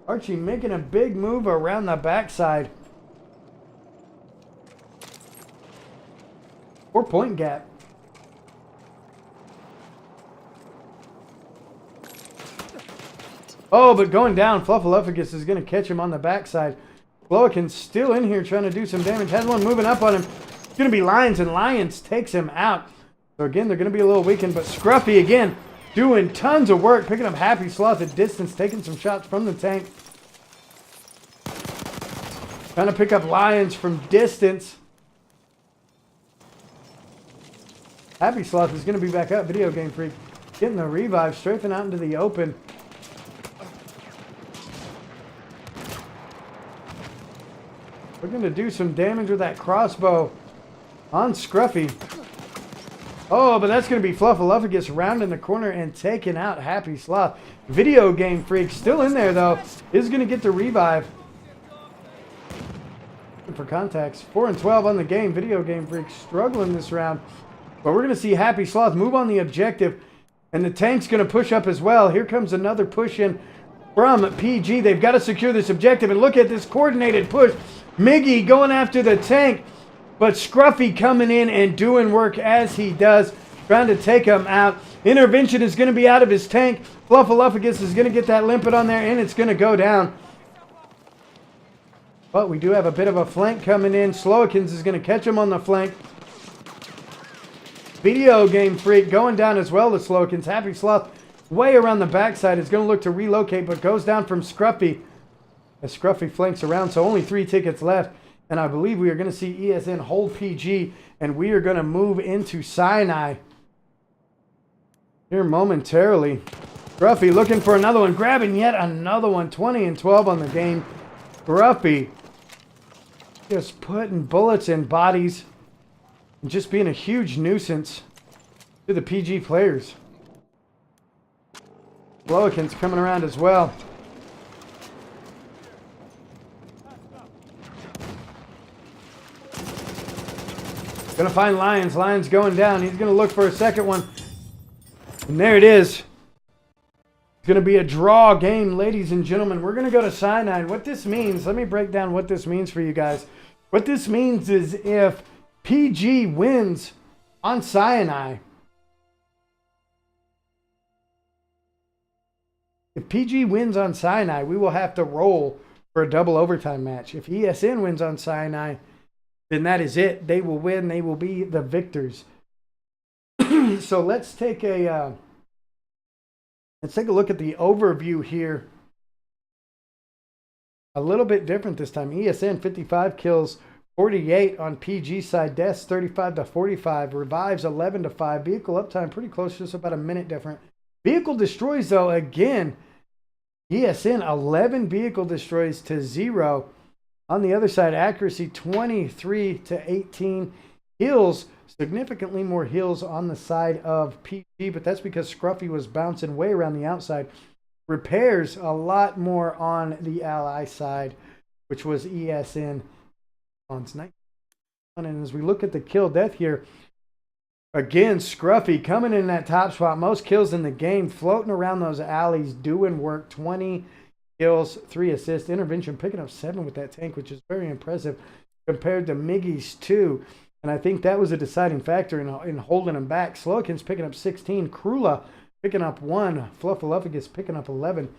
Archie making a big move around the backside. 4-point gap. Oh, but going down, Fluffaluffagus is going to catch him on the backside. Glowican's still in here trying to do some damage. Has one moving up on him. It's going to be Lions, and Lions takes him out. So again, they're going to be a little weakened, but Scruffy again doing tons of work, picking up Happy Sloth at distance, taking some shots from the tank. Trying to pick up Lions from distance. Happy Sloth is going to be back up. Video Game Freak getting the revive, strafing out into the open. We're going to do some damage with that crossbow on Scruffy. Oh, but that's going to be Fluffaluffagus rounding the corner and taking out Happy Sloth. Video Game Freak still in there, though, is going to get the revive. For contacts, 4 and 12 on the game. Video Game Freak struggling this round. But we're going to see Happy Sloth move on the objective. And the tank's going to push up as well. Here comes another push in from PG. They've got to secure this objective. And look at this coordinated push. Miggy going after the tank. But Scruffy coming in and doing work as he does. Trying to take him out. Intervention is going to be out of his tank. Fluffaluffagus is going to get that limpet on there. And it's going to go down. But we do have a bit of a flank coming in. Slowikins is going to catch him on the flank. Video Game Freak going down as well to Slowikins. Happy Sloth way around the backside is going to look to relocate, but goes down from Scruffy as Scruffy flanks around. So only 3 tickets left. And I believe we are going to see ESN hold PG, and we are going to move into Sinai here momentarily. Scruffy looking for another one, grabbing yet another one. 20 and 12 on the game. Scruffy just putting bullets in bodies and just being a huge nuisance to the PG players. Glowican's coming around as well. Gonna find Lions. Lions going down. He's gonna look for a second one. And there it is. It's going to be a draw game, ladies and gentlemen. We're going to go to Cyanide. What this means, let me break down what this means for you guys. What this means is if PG wins on Cyanide, if PG wins on Cyanide, we will have to roll for a double overtime match. If ESN wins on Cyanide, then that is it. They will win. They will be the victors. So let's take a look at the overview here. A little bit different this time. ESN 55 kills, 48 on PG side. Deaths 35 to 45. Revives 11 to 5. Vehicle uptime pretty close, just about a minute different. Vehicle destroys though, again, ESN 11 vehicle destroys to 0. On the other side, accuracy 23 to 18. Heals, significantly more heals on the side of PG, but that's because Scruffy was bouncing way around the outside. Repairs a lot more on the ally side, which was ESN on Snipe. And as we look at the kill death here, again, Scruffy coming in that top spot. Most kills in the game, floating around those alleys, doing work. 20 kills, 3 assists. Intervention picking up 7 with that tank, which is very impressive compared to Miggy's 2. And I think that was a deciding factor in holding him back. Slowkin's picking up 16. Krula picking up 1. Fluffaluffagus picking up 11.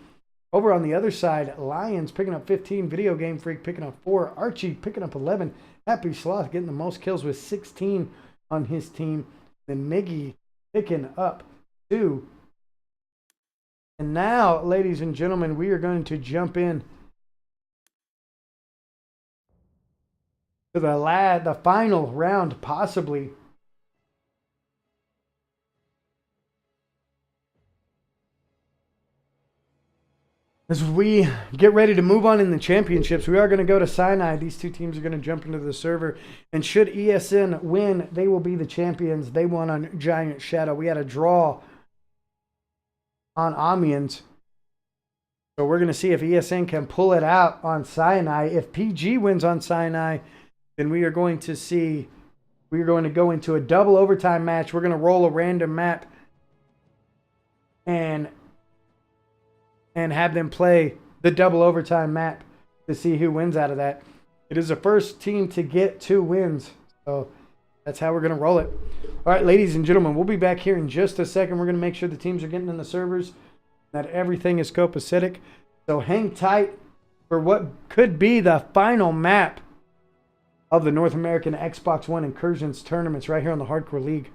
Over on the other side, Lions picking up 15. Video Game Freak picking up 4. Archie picking up 11. Happy Sloth getting the most kills with 16 on his team. Then Miggy picking up 2. And now, ladies and gentlemen, we are going to jump in to the final round, possibly. As we get ready to move on in the championships, we are going to go to Cyanide. These two teams are going to jump into the server. And should ESN win, they will be the champions. They won on Giant Shadow. We had a draw on Amiens. So we're going to see if ESN can pull it out on Cyanide. If PG wins on Cyanide, then we are going to see we're going to go into a double overtime match. We're going to roll a random map and have them play the double overtime map to see who wins out of that. It is the first team to get 2 wins. So that's how we're going to roll it. All right, ladies and gentlemen, we'll be back here in just a second. We're going to make sure the teams are getting in the servers, that everything is copacetic. So hang tight for what could be the final map of the North American Xbox One Incursions tournaments right here on the Hardcore League.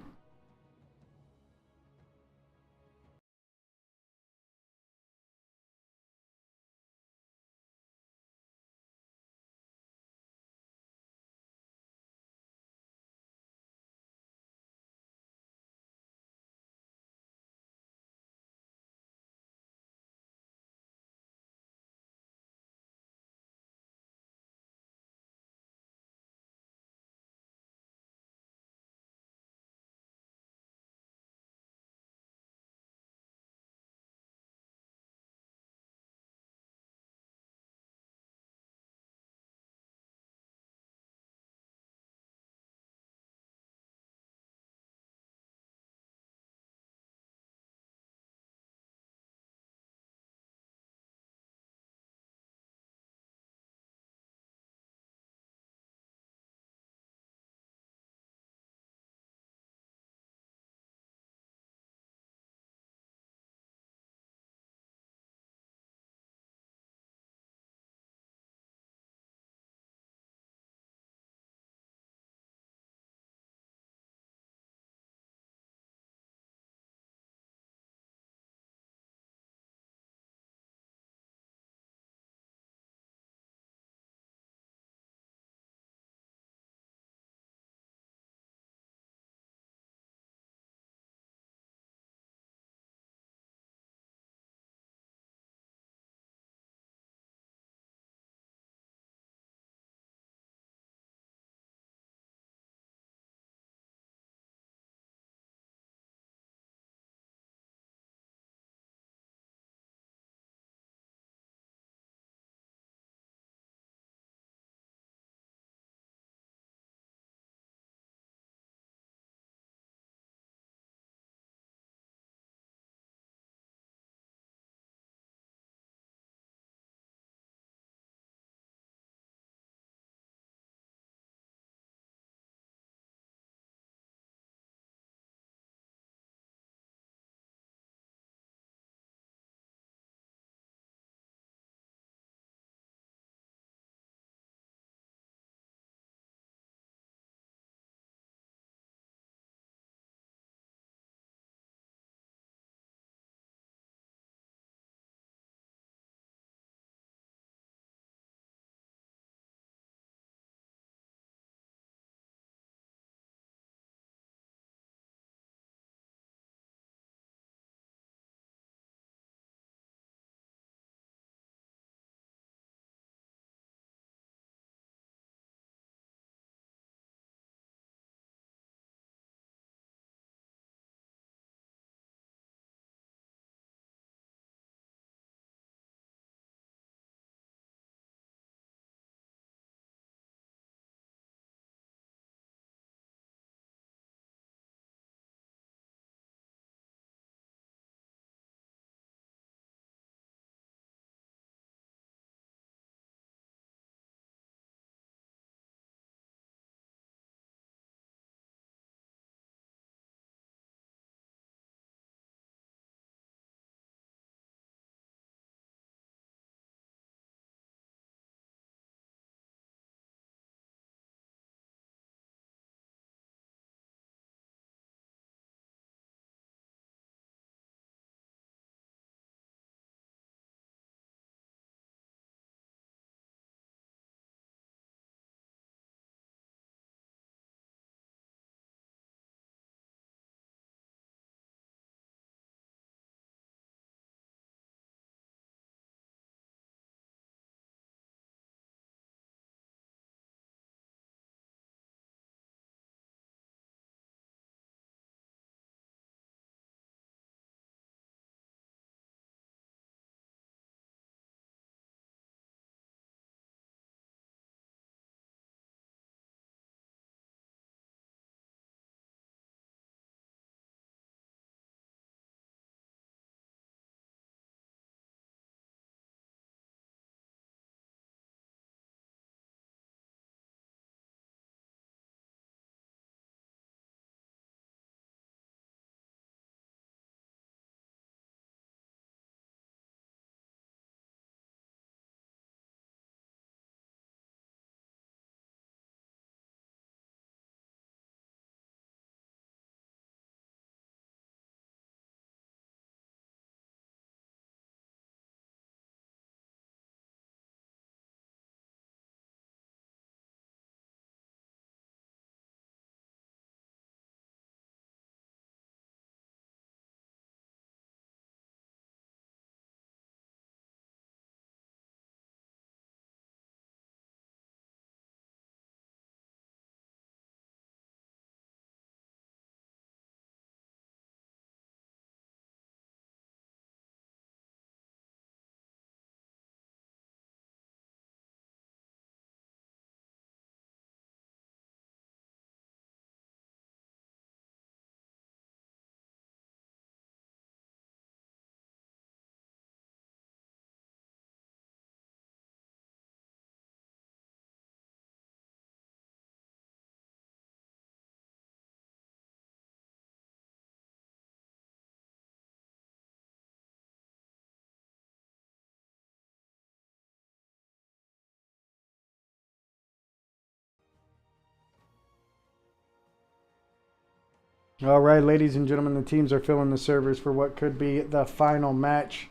All right, ladies and gentlemen, the teams are filling the servers for what could be the final match.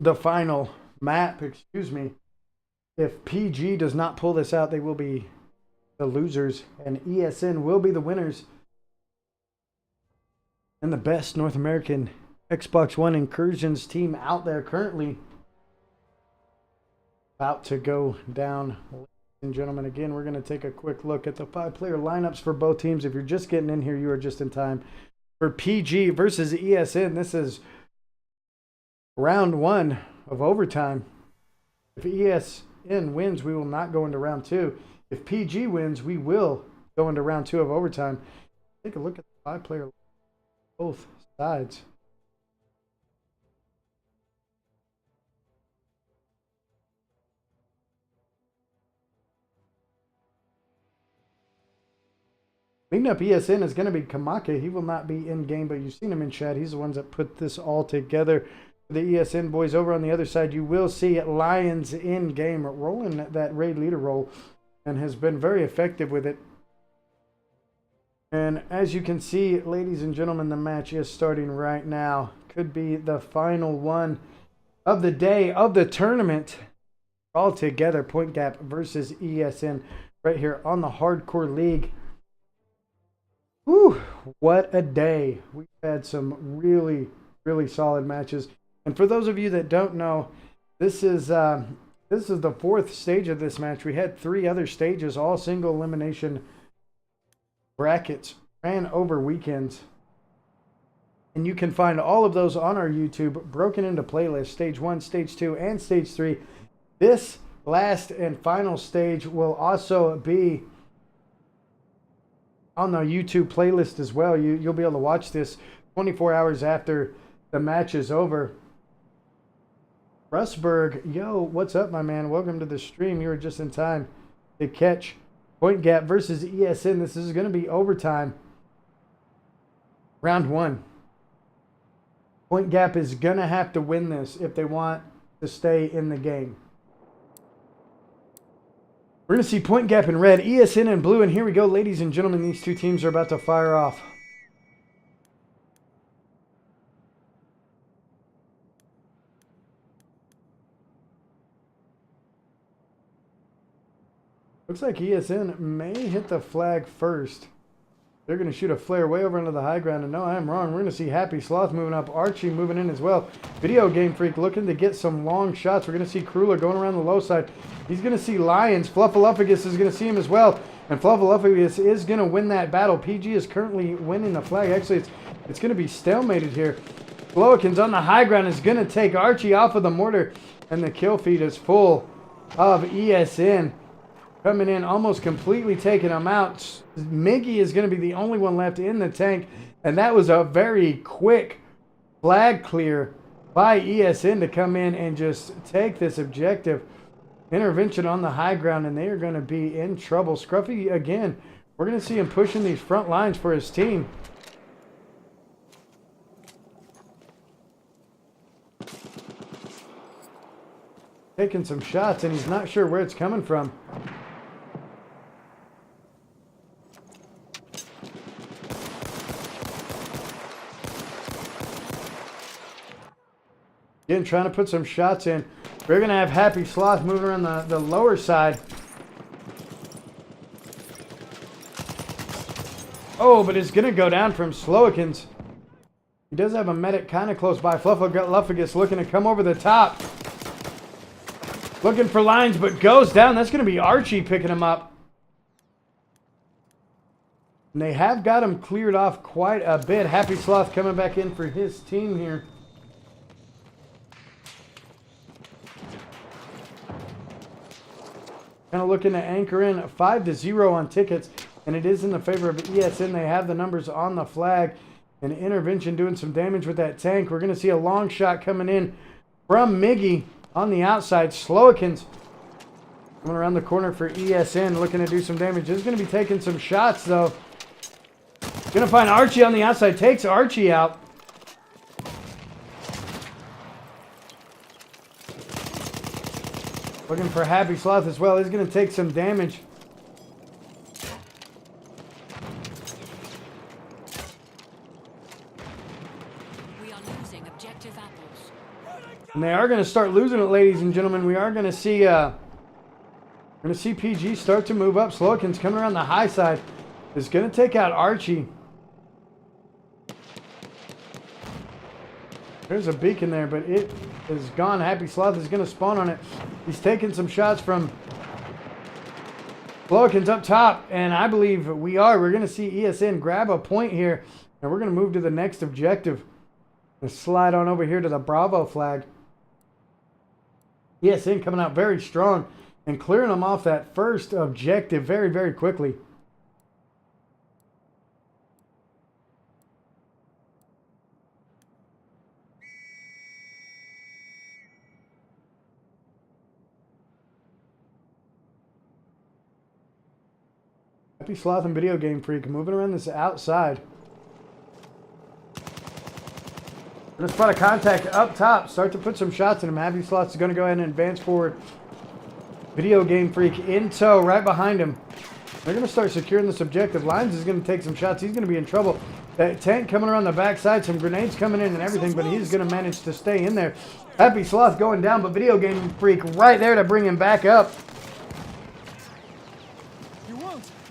The final map, excuse me. If PG does not pull this out, they will be the losers, and ESN will be the winners. And the best North American Xbox One Incursions team out there currently about to go down. Ladies and gentlemen, again, we're going to take a quick look at the 5-player lineups for both teams. If you're just getting in here, you are just in time. For PG versus ESN, this is round 1 of overtime. If ESN wins, we will not go into round 2. If PG wins, we will go into round 2 of overtime. Take a look at the 5-player both sides. Leading up ESN is going to be Kamaka. He will not be in game, but you've seen him in chat. He's the ones that put this all together. The ESN boys over on the other side, you will see Lions in game rolling that raid leader role and has been very effective with it. And as you can see, ladies and gentlemen, the match is starting right now. Could be the final one of the day of the tournament. All together, Point Gap versus ESN right here on the Hardcore League. Whew, what a day. We've had some really, really solid matches. And for those of you that don't know, this is the 4th stage of this match. We had 3 other stages, all single elimination brackets, ran over weekends. And you can find all of those on our YouTube, broken into playlists, stage 1, stage 2, and stage 3. This last and final stage will also be on the YouTube playlist as well. You'll be able to watch this 24 hours after the match is over. Russberg, yo, what's up, my man? Welcome to the stream. You were just in time to catch Point Gap versus ESN. This is going to be overtime. Round 1. Point Gap is going to have to win this if they want to stay in the game. We're going to see Point Gap in red, ESN in blue, and here we go, ladies and gentlemen. These two teams are about to fire off. Looks like ESN may hit the flag first. They're going to shoot a flare way over into the high ground. And no, I am wrong. We're going to see Happy Sloth moving up. Archie moving in as well. Video Game Freak looking to get some long shots. We're going to see Kruller going around the low side. He's going to see Lions. Fluffaluffagus is going to see him as well. And Fluffaluffagus is going to win that battle. PG is currently winning the flag. Actually, it's going to be stalemated here. Flowikins on the high ground is going to take Archie off of the mortar. And the kill feed is full of ESN. Coming in, almost completely taking him out. Miggy is going to be the only one left in the tank. And that was a very quick flag clear by ESN to come in and just take this objective. Intervention on the high ground, and they are going to be in trouble. Scruffy, again, we're going to see him pushing these front lines for his team. Taking some shots, and he's not sure where it's coming from. Again, trying to put some shots in. We're going to have Happy Sloth moving around the lower side. Oh, but it's going to go down from Slowikins. He does have a medic kind of close by. Fluffaluffagus looking to come over the top. Looking for lines, but goes down. That's going to be Archie picking him up. And they have got him cleared off quite a bit. Happy Sloth coming back in for his team here. Kind of looking to anchor in 5-0 on tickets, and it is in the favor of ESN. They have the numbers on the flag. And Intervention doing some damage with that tank. We're going to see a long shot coming in from Miggy on the outside. Slowikins coming around the corner for ESN, looking to do some damage. Is going to be taking some shots, though. Going to find Archie on the outside. Takes Archie out. Looking for Happy Sloth as well. He's going to take some damage. And they are going to start losing it, ladies and gentlemen. We are going to see PG start to move up. Slokin's coming around the high side. Is going to take out Archie. There's a beacon there, but it is gone. Happy Sloth is going to spawn on it. He's taking some shots from Slokin's up top, and I believe we're going to see EsN grab a point here, and we're going to move to the next objective and slide on over here to the Bravo flag. EsN coming out very strong and clearing them off that first objective very, very quickly. Happy Sloth and Video Game Freak moving around this outside. Gonna spot a contact up top. Start to put some shots in him. Happy Sloth is gonna go ahead and advance forward. Video Game Freak in tow right behind him. They're gonna start securing this objective. Lions is gonna take some shots. He's gonna be in trouble. That tank coming around the backside, some grenades coming in and everything, but he's gonna manage to stay in there. Happy Sloth going down, but Video Game Freak right there to bring him back up.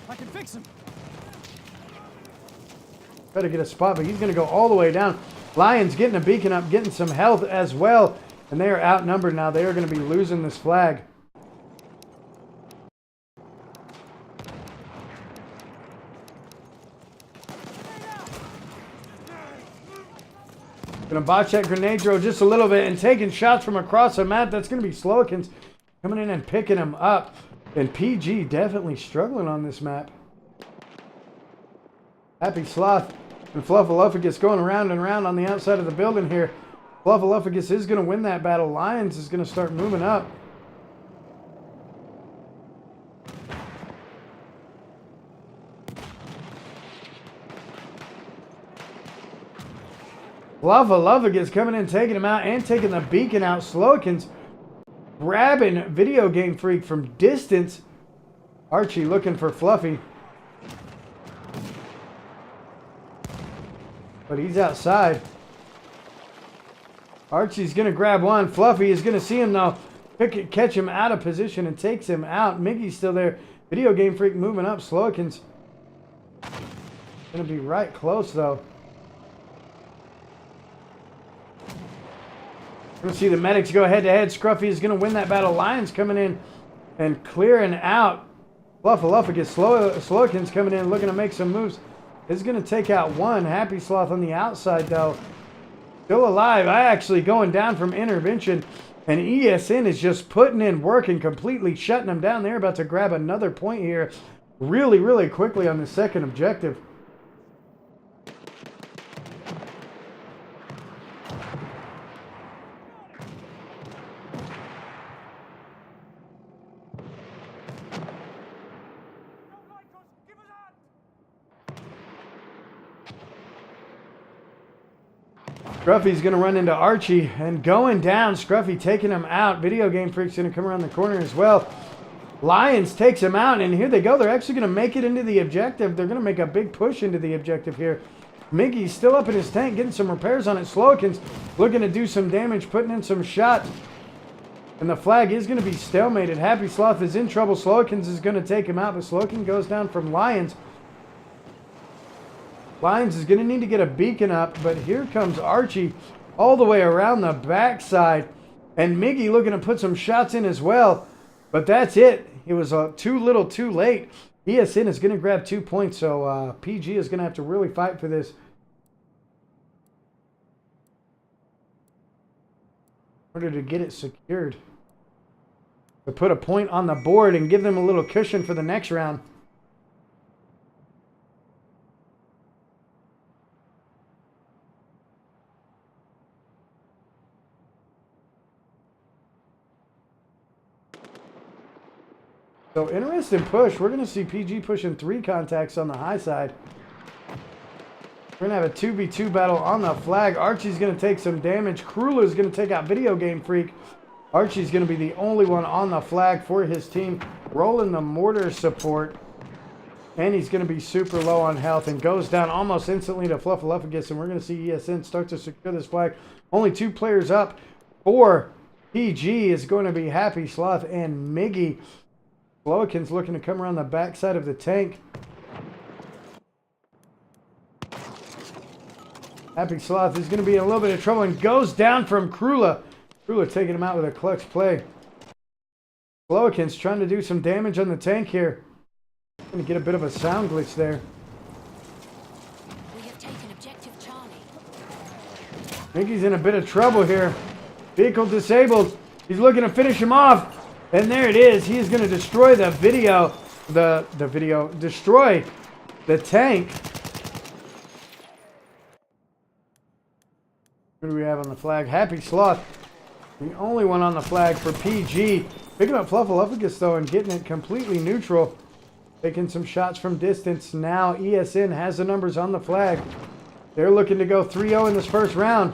I can fix him. Try to get a spot, but he's going to go all the way down. Lions getting a beacon up, getting some health as well. And they are outnumbered now. They are going to be losing this flag. Going to botch that grenade throw just a little bit and taking shots from across the map. That's going to be Slokins coming in and picking him up. And PG definitely struggling on this map. Happy Sloth and Fluffaluffagus going around and around on the outside of the building here. Fluffaluffagus is going to win that battle. Lions is going to start moving up. Fluffaluffagus coming in, taking him out and taking the beacon out. Slokins grabbing Video Game Freak from distance. Archie looking for Fluffy. But he's outside. Archie's going to grab one. Fluffy is going to see him though. Catch him out of position and takes him out. Miggy's still there. Video Game Freak moving up. Slokins going to be right close though. We're going to see the medics go head-to-head. Scruffy is going to win that battle. Lions coming in and clearing out. Fluffaluffagus. Slokins coming in looking to make some moves. Is going to take out one. Happy Sloth on the outside, though. Still alive. I actually going down from intervention. And EsN is just putting in work and completely shutting them down. They're about to grab another point here really, really quickly on the second objective. Scruffy's going to run into Archie and going down. Scruffy taking him out. Video Game Freak's going to come around the corner as well. Lions takes him out, and here they go. They're actually going to make it into the objective. They're going to make a big push into the objective here. Miggy's still up in his tank, getting some repairs on it. Slokins looking to do some damage, putting in some shots. And the flag is going to be stalemated. Happy Sloth is in trouble. Slokins is going to take him out, but Slokin goes down from Lions. Lions is going to need to get a beacon up, but here comes Archie all the way around the backside. And Miggy looking to put some shots in as well. But that's it. It was too little too late. EsN is going to grab 2 points, so PG is going to have to really fight for this. In order to get it secured. To put a point on the board and give them a little cushion for the next round. So interesting push. We're going to see PG pushing 3 contacts on the high side. We're going to have a 2v2 battle on the flag. Archie's going to take some damage. Krula's going to take out Video Game Freak. Archie's going to be the only one on the flag for his team. Rolling the mortar support. And he's going to be super low on health and goes down almost instantly to Fluffaluffagus. And we're going to see EsN start to secure this flag. Only 2 players up. for PG is going to be Happy Sloth and Miggy. Slowakin's looking to come around the backside of the tank. Happy Sloth is going to be in a little bit of trouble and goes down from Krula. Krula taking him out with a clutch play. Slowakin's trying to do some damage on the tank here. Going to get a bit of a sound glitch there. We have taken objective Charlie. Miggy's in a bit of trouble here. Vehicle disabled. He's looking to finish him off. And there it is. He is going to destroy the video. Destroy the tank. Who do we have on the flag? Happy Sloth. The only one on the flag for PG. Picking up Fluffaluffagus though and getting it completely neutral. Taking some shots from distance. Now EsN has the numbers on the flag. They're looking to go 3-0 in this first round.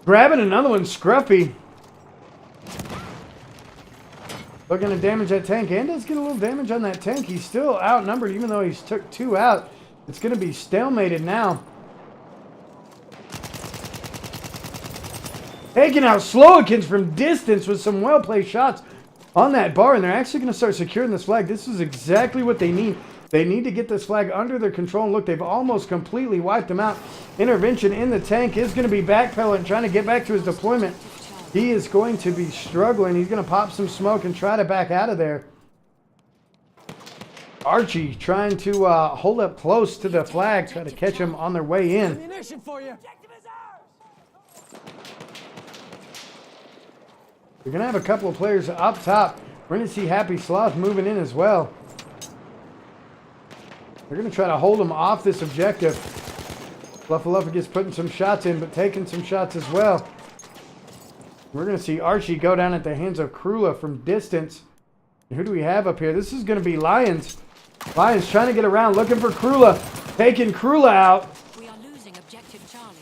Grabbing another one, Scruffy. Looking to damage that tank, and does get a little damage on that tank. He's still outnumbered, even though he's took 2 out. It's going to be stalemated now. Taking out Slowakins from distance with some well-placed shots on that bar, and they're actually going to start securing this flag. This is exactly what they need. They need to get this flag under their control. And look, they've almost completely wiped them out. Intervention in the tank is going to be backpedaling, trying to get back to his deployment. He is going to be struggling. He's going to pop some smoke and try to back out of there. Archie trying to hold up close to the flag, try to catch him on their way in. Ammunition for you. We're going to have a couple of players up top. We're going to see Happy Sloth moving in as well. They're going to try to hold him off this objective. Fluffaluffagus putting some shots in, but taking some shots as well. We're going to see Archie go down at the hands of Krula from distance. And who do we have up here? This is going to be Lions. Lions trying to get around, looking for Krula. Taking Krula out. We are losing objective Charlie.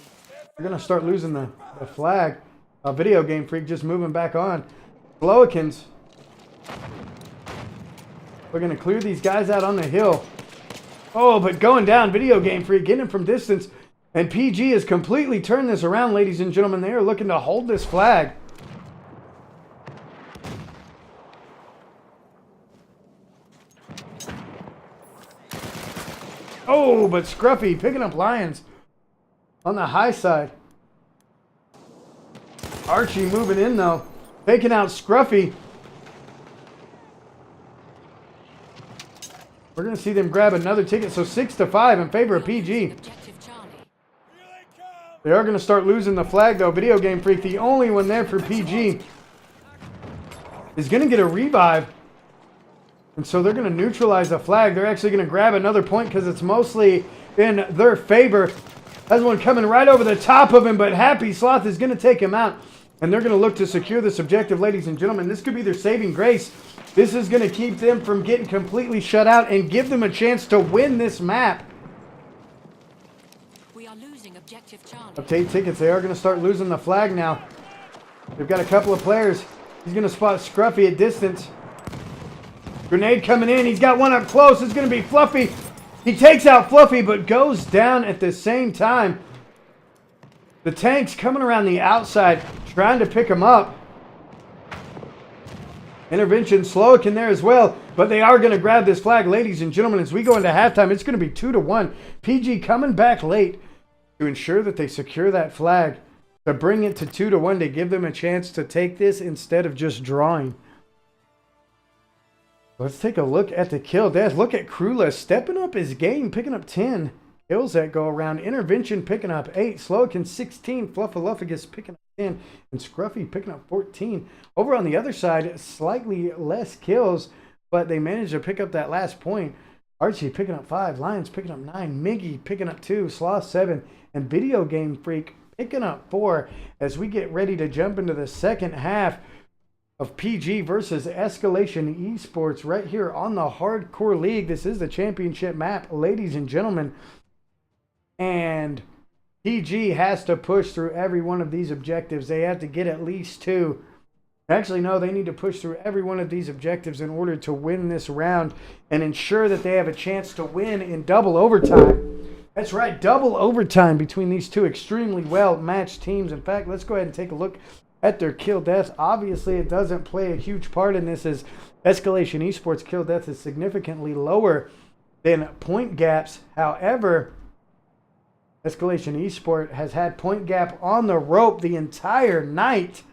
We're going to start losing the flag. Video Game Freak just moving back on. Slowakins. We're going to clear these guys out on the hill. Oh, but going down, Video Game Freak, getting him from distance. And PG has completely turned this around, ladies and gentlemen. They are looking to hold this flag. Oh, but Scruffy picking up Lions on the high side. Archie moving in, though. Taking out Scruffy. We're going to see them grab another ticket. So 6-5 in favor of PG. They are going to start losing the flag, though. Video Game Freak, the only one there for PG, is going to get a revive. And so they're going to neutralize the flag. They're actually going to grab another point because it's mostly in their favor. Has one coming right over the top of him, but Happy Sloth is going to take him out. And they're going to look to secure this objective, ladies and gentlemen. This could be their saving grace. This is going to keep them from getting completely shut out and give them a chance to win this map. We are losing objective Charlie. Update tickets. They are going to start losing the flag now. They've got a couple of players. He's going to spot Scruffy at distance. Grenade coming in. He's got one up close. It's going to be Fluffy. He takes out Fluffy, but goes down at the same time. The tank's coming around the outside, trying to pick him up. Intervention, Slowakin there as well, but they are going to grab this flag, ladies and gentlemen. As we go into halftime, it's going to be 2-1. PG coming back late to ensure that they secure that flag, to bring it to 2-1, to give them a chance to take this instead of just drawing. Let's take a look at the kill death. Look at Krula stepping up his game, picking up 10 kills that go around. Intervention picking up 8. Slowakin 16. Fluffaluffagus picking up 10. And Scruffy picking up 14. Over on the other side, slightly less kills, but they managed to pick up that last point. Archie picking up 5. Lions picking up 9. Miggy picking up 2. Sloth 7. And Video Game Freak picking up 4 as we get ready to jump into the second half of PG versus Escalation Esports right here on the Hardcore League. This is the championship map, ladies and gentlemen. And PG has to push through every one of these objectives. They have to get at least 2. Actually, no, they need to push through every one of these objectives in order to win this round and ensure that they have a chance to win in double overtime. That's right, double overtime between these two extremely well-matched teams. In fact, let's go ahead and take a look at their kill deaths. Obviously, it doesn't play a huge part in this, as Escalation Esports kill death is significantly lower than point gaps. However, Escalation Esports has had point gap on the rope the entire night.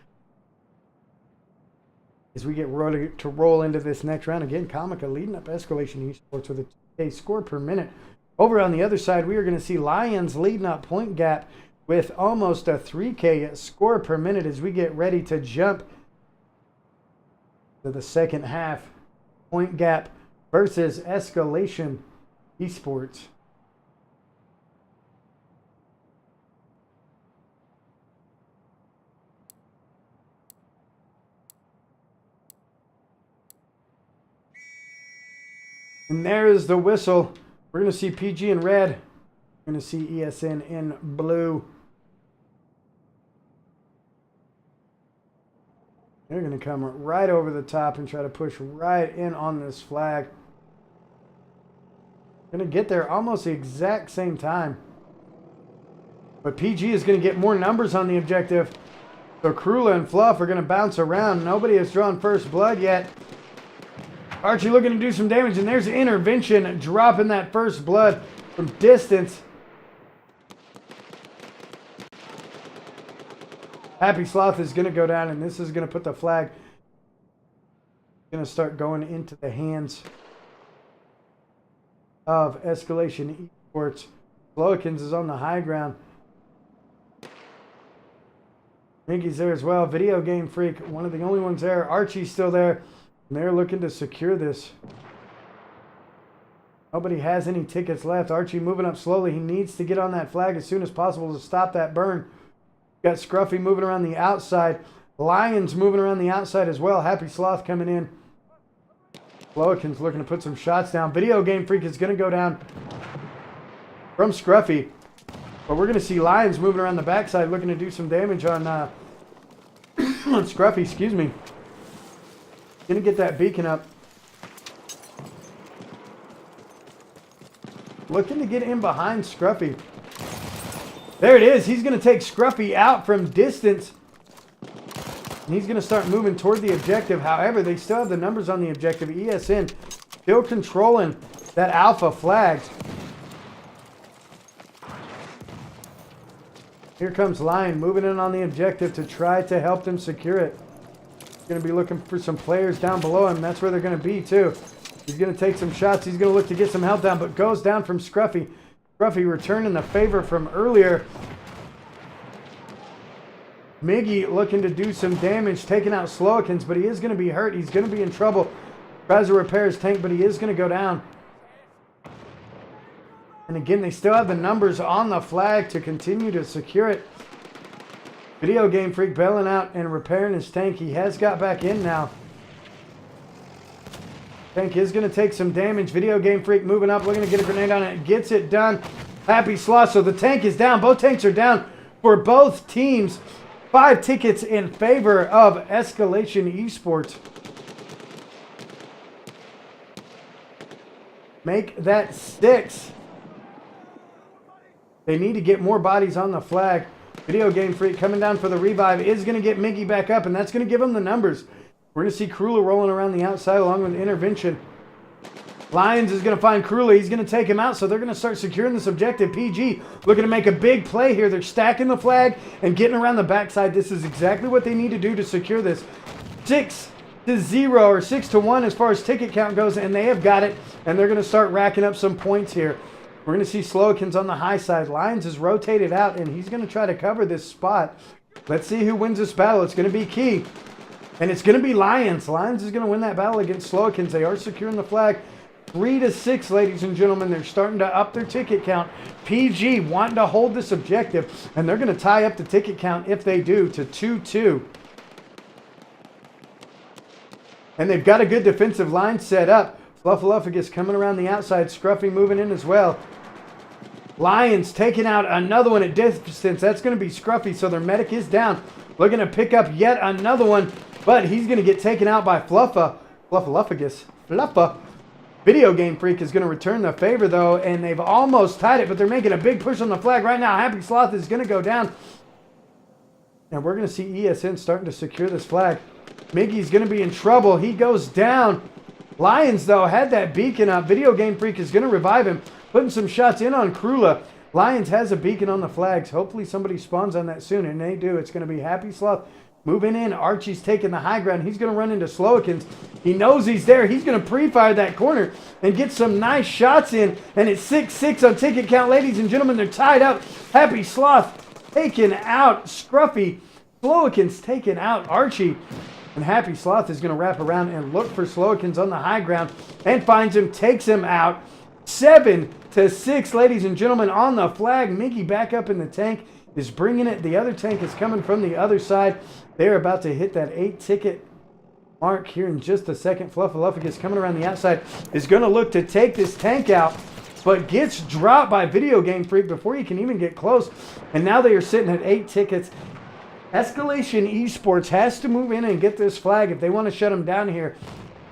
As we get ready to roll into this next round, again, Comica leading up Escalation Esports with a 2K score per minute. Over on the other side, we are going to see Lions leading up point gap with almost a 3K score per minute as we get ready to jump to the second half. Point gap versus Escalation Esports. And there is the whistle. We're going to see PG in red. We're going to see ESN in blue. They're going to come right over the top and try to push right in on this flag. Going to get there almost the exact same time. But PG is going to get more numbers on the objective. So Krula and Fluff are going to bounce around. Nobody has drawn first blood yet. Archie looking to do some damage, and there's Intervention dropping that first blood from distance. Happy Sloth is going to go down, and this is going to put the flag. Going to start going into the hands of Escalation Esports. Flowikins is on the high ground. Mickey's there as well. Video Game Freak, one of the only ones there. Archie's still there. And they're looking to secure this. Nobody has any tickets left. Archie moving up slowly. He needs to get on that flag as soon as possible to stop that burn. Got Scruffy moving around the outside. Lions moving around the outside as well. Happy Sloth coming in. Flowikins looking to put some shots down. Video Game Freak is going to go down from Scruffy. But we're going to see Lions moving around the backside looking to do some damage on Scruffy, excuse me. Going to get that beacon up. Looking to get in behind Scruffy. There it is. He's going to take Scruffy out from distance. And he's going to start moving toward the objective. However, they still have the numbers on the objective. ESN still controlling that alpha flag. Here comes Lion moving in on the objective to try to help them secure it. Going to be looking for some players down below him. That's where they're going to be too. He's going to take some shots. He's going to look to get some health down, but goes down from Scruffy. Scruffy returning the favor from earlier. Miggy looking to do some damage, taking out Slowikins, but he is going to be hurt. He's going to be in trouble. Tries to repair his tank, but he is going to go down. And again, they still have the numbers on the flag to continue to secure it. Video Game Freak bailing out and repairing his tank. He has got back in now. Tank is going to take some damage. Video Game Freak moving up, looking to get a grenade on it. Gets it done. Happy Sloth. So the tank is down. Both tanks are down for both teams. 5 tickets in favor of Escalation Esports. Make that 6. They need to get more bodies on the flag. Video Game Freak coming down for the revive is going to get Miggy back up, and that's going to give him the numbers. We're going to see Krula rolling around the outside along with Intervention. Lions is going to find Krula. He's going to take him out, so they're going to start securing this objective. PG looking to make a big play here. They're stacking the flag and getting around the backside. This is exactly what they need to do to secure this. 6-0 or 6-1 as far as ticket count goes, and they have got it, and they're going to start racking up some points here. We're going to see Slowikins on the high side. Lions is rotated out, and he's going to try to cover this spot. Let's see who wins this battle. It's going to be key. And it's going to be Lions. Lions is going to win that battle against Slowikins. They are securing the flag. 3-6, ladies and gentlemen. They're starting to up their ticket count. PG wanting to hold this objective, and they're going to tie up the ticket count if they do to 2-2. And they've got a good defensive line set up. Fluffaluffagus coming around the outside. Scruffy moving in as well. Lions taking out another one at distance. That's going to be Scruffy, so their medic is down. Looking to pick up yet another one. but he's going to get taken out by Fluffa. Video Game Freak is going to return the favor, though, and they've almost tied it, but they're making a big push on the flag right now. Happy Sloth is going to go down. And we're going to see ESN starting to secure this flag. Miggy's going to be in trouble. He goes down. Lions, though, had that beacon up. Video Game Freak is going to revive him, putting some shots in on Krula. Lions has a beacon on the flags. Hopefully somebody spawns on that soon, and they do. It's going to be Happy Sloth moving in. Archie's taking the high ground. He's going to run into Slowikins. He knows he's there. He's going to pre-fire that corner and get some nice shots in. And it's 6-6 on ticket count. Ladies and gentlemen, they're tied up. Happy Sloth taken out Scruffy. Slowikins taken out Archie. And Happy Sloth is going to wrap around and look for Slowikins on the high ground and finds him, takes him out. 7-6, ladies and gentlemen, on the flag. Miggy back up in the tank is bringing it. The other tank is coming from the other side. They're about to hit that 8-ticket mark here in just a second. Fluffaluffagus coming around the outside is going to look to take this tank out, but gets dropped by Video Game Freak before he can even get close. And now they are sitting at 8 tickets. Escalation Esports has to move in and get this flag if they want to shut them down here.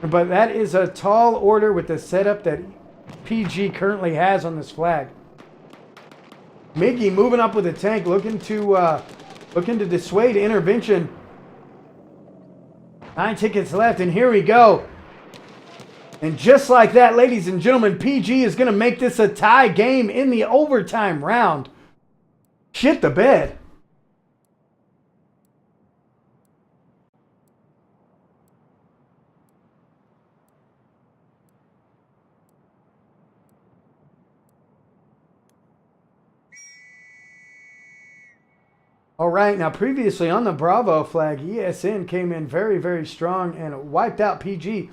But that is a tall order with the setup that PG currently has on this flag. Miggy moving up with a tank, looking to dissuade intervention. 9 tickets left, and here we go. And just like that, ladies and gentlemen, PG is going to make this a tie game in the overtime round. Shit the bed. All right, now previously on the Bravo flag, ESN came in very, very strong and wiped out PG.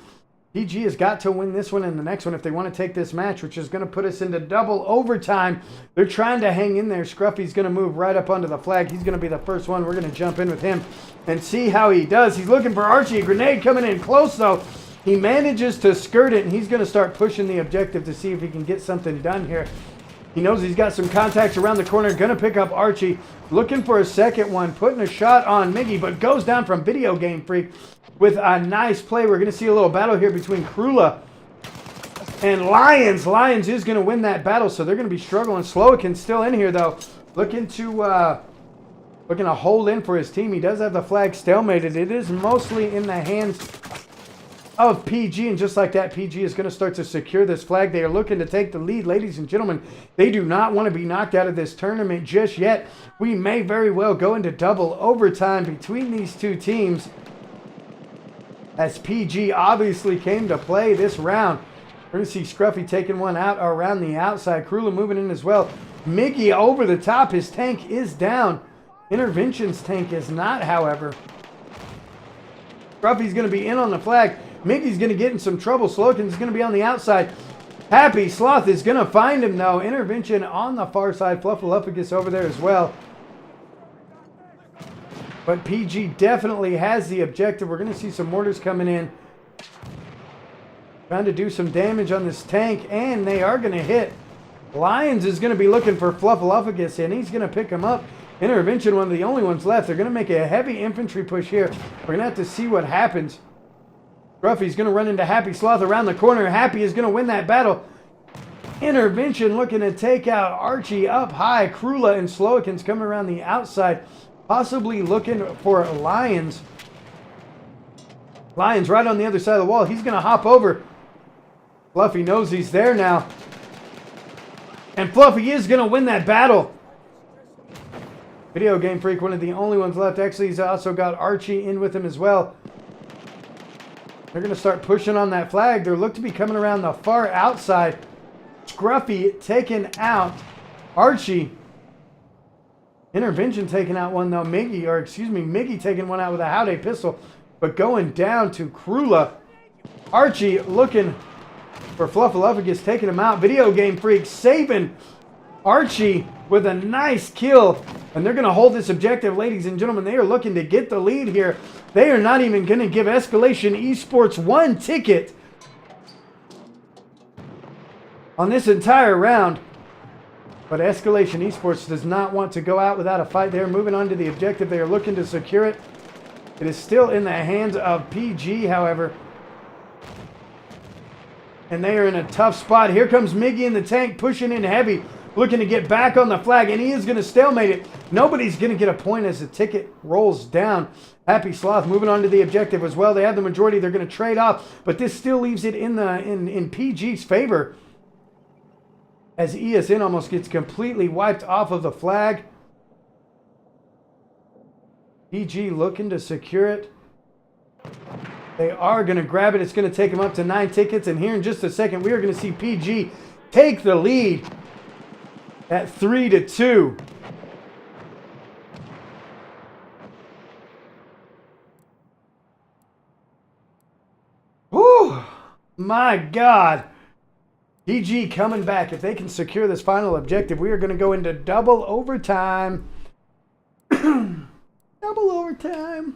PG has got to win this one and the next one if they want to take this match, which is going to put us into double overtime. They're trying to hang in there. Scruffy's going to move right up onto the flag. He's going to be the first one. We're going to jump in with him and see how he does. He's looking for Archie. A grenade coming in close, though. He manages to skirt it, and he's going to start pushing the objective to see if he can get something done here. He knows he's got some contacts around the corner. Going to pick up Archie. Looking for a second one. Putting a shot on Miggy, but goes down from Video Game Freak with a nice play. We're going to see a little battle here between Krula and Lions. Lions is going to win that battle, so they're going to be struggling. Slowikin's still in here, though. Looking to hold in for his team. He does have the flag stalemated. It is mostly in the hands of PG, and just like that, PG is going to start to secure this flag. They are looking to take the lead, ladies and gentlemen. They do not want to be knocked out of this tournament just yet. We may very well go into double overtime between these two teams, as PG obviously came to play this round. We're going to see Scruffy taking one out around the outside. Krula moving in as well. Miggy over the top. His tank is down. Intervention's tank is not, however. Scruffy's going to be in on the flag. Miggy's going to get in some trouble. Slokin's going to be on the outside. Happy Sloth is going to find him, though. Intervention on the far side. Fluffaluffagus over there as well. But PG definitely has the objective. We're going to see some mortars coming in. Trying to do some damage on this tank, and they are going to hit. Lions is going to be looking for Fluffaluffagus, and he's going to pick him up. Intervention, one of the only ones left. They're going to make a heavy infantry push here. We're going to have to see what happens. Scruffy's going to run into Happy Sloth around the corner. Happy is going to win that battle. Intervention looking to take out Archie up high. Krula and Slowikin's coming around the outside, possibly looking for Lions. Lions right on the other side of the wall. He's going to hop over. Fluffy knows he's there now. And Fluffy is going to win that battle. Video Game Freak, one of the only ones left. Actually, he's also got Archie in with him as well. They're going to start pushing on that flag. They look to be coming around the far outside. Scruffy taking out Archie. Intervention taking out one, though. Miggy taking one out with a Howday pistol. But going down to Krula. Archie looking for Fluffaluffagus, taking him out. Video Game Freak saving Archie with a nice kill. And they're going to hold this objective, ladies and gentlemen. They are looking to get the lead here. They are not even going to give Escalation Esports one ticket on this entire round. But Escalation Esports does not want to go out without a fight. They're moving on to the objective. They are looking to secure it. It is still in the hands of PG, however. And they are in a tough spot. Here comes Miggy in the tank, pushing in heavy, looking to get back on the flag, and he is going to stalemate it. Nobody's going to get a point as the ticket rolls down. Happy Sloth moving on to the objective as well. They have the majority. They're going to trade off, but this still leaves it in PG's favor as ESN almost gets completely wiped off of the flag. PG looking to secure it. They are going to grab it. It's going to take them up to 9 tickets. And here in just a second, we are going to see PG take the lead at 3-2. Whew! My God. PG coming back. If they can secure this final objective, we are going to go into double overtime. Double overtime.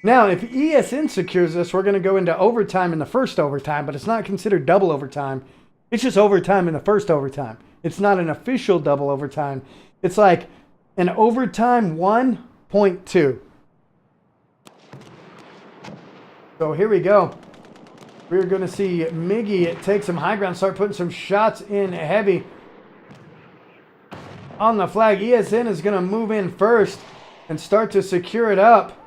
Now, if ESN secures this, we're going to go into overtime in the first overtime, but it's not considered double overtime. It's just overtime in the first overtime. It's not an official double overtime. It's like an overtime 1.2. So here we go. We're going to see Miggy take some high ground, start putting some shots in heavy on the flag. ESN is going to move in first and start to secure it up.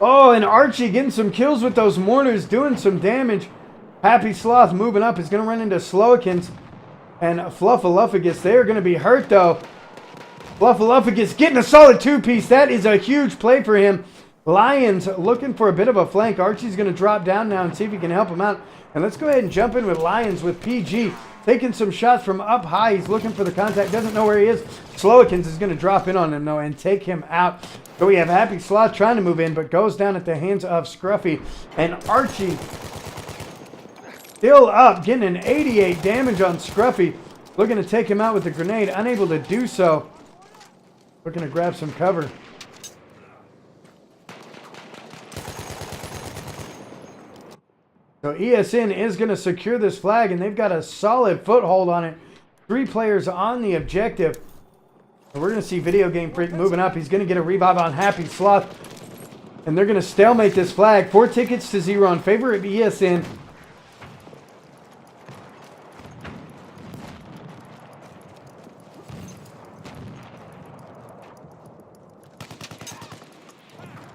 Oh, and Archie getting some kills with those mortars, doing some damage. Happy Sloth moving up is going to run into Slowikins and Fluffaluffagus. They are going to be hurt, though. Fluffaluffagus getting a solid 2-piece. That is a huge play for him. Lions looking for a bit of a flank. Archie's going to drop down now and see if he can help him out. And let's go ahead and jump in with Lions with PG. Taking some shots from up high. He's looking for the contact. Doesn't know where he is. Slowikins is going to drop in on him, though, and take him out. So we have Happy Sloth trying to move in, but goes down at the hands of Scruffy. And Archie still up, getting an 88 damage on Scruffy. Looking to take him out with the grenade. Unable to do so. Looking to grab some cover. So ESN is going to secure this flag, and they've got a solid foothold on it. 3 players on the objective. And we're going to see Video Game Freak moving up. He's going to get a revive on Happy Sloth. And they're going to stalemate this flag. 4 tickets to 0 in favor of ESN.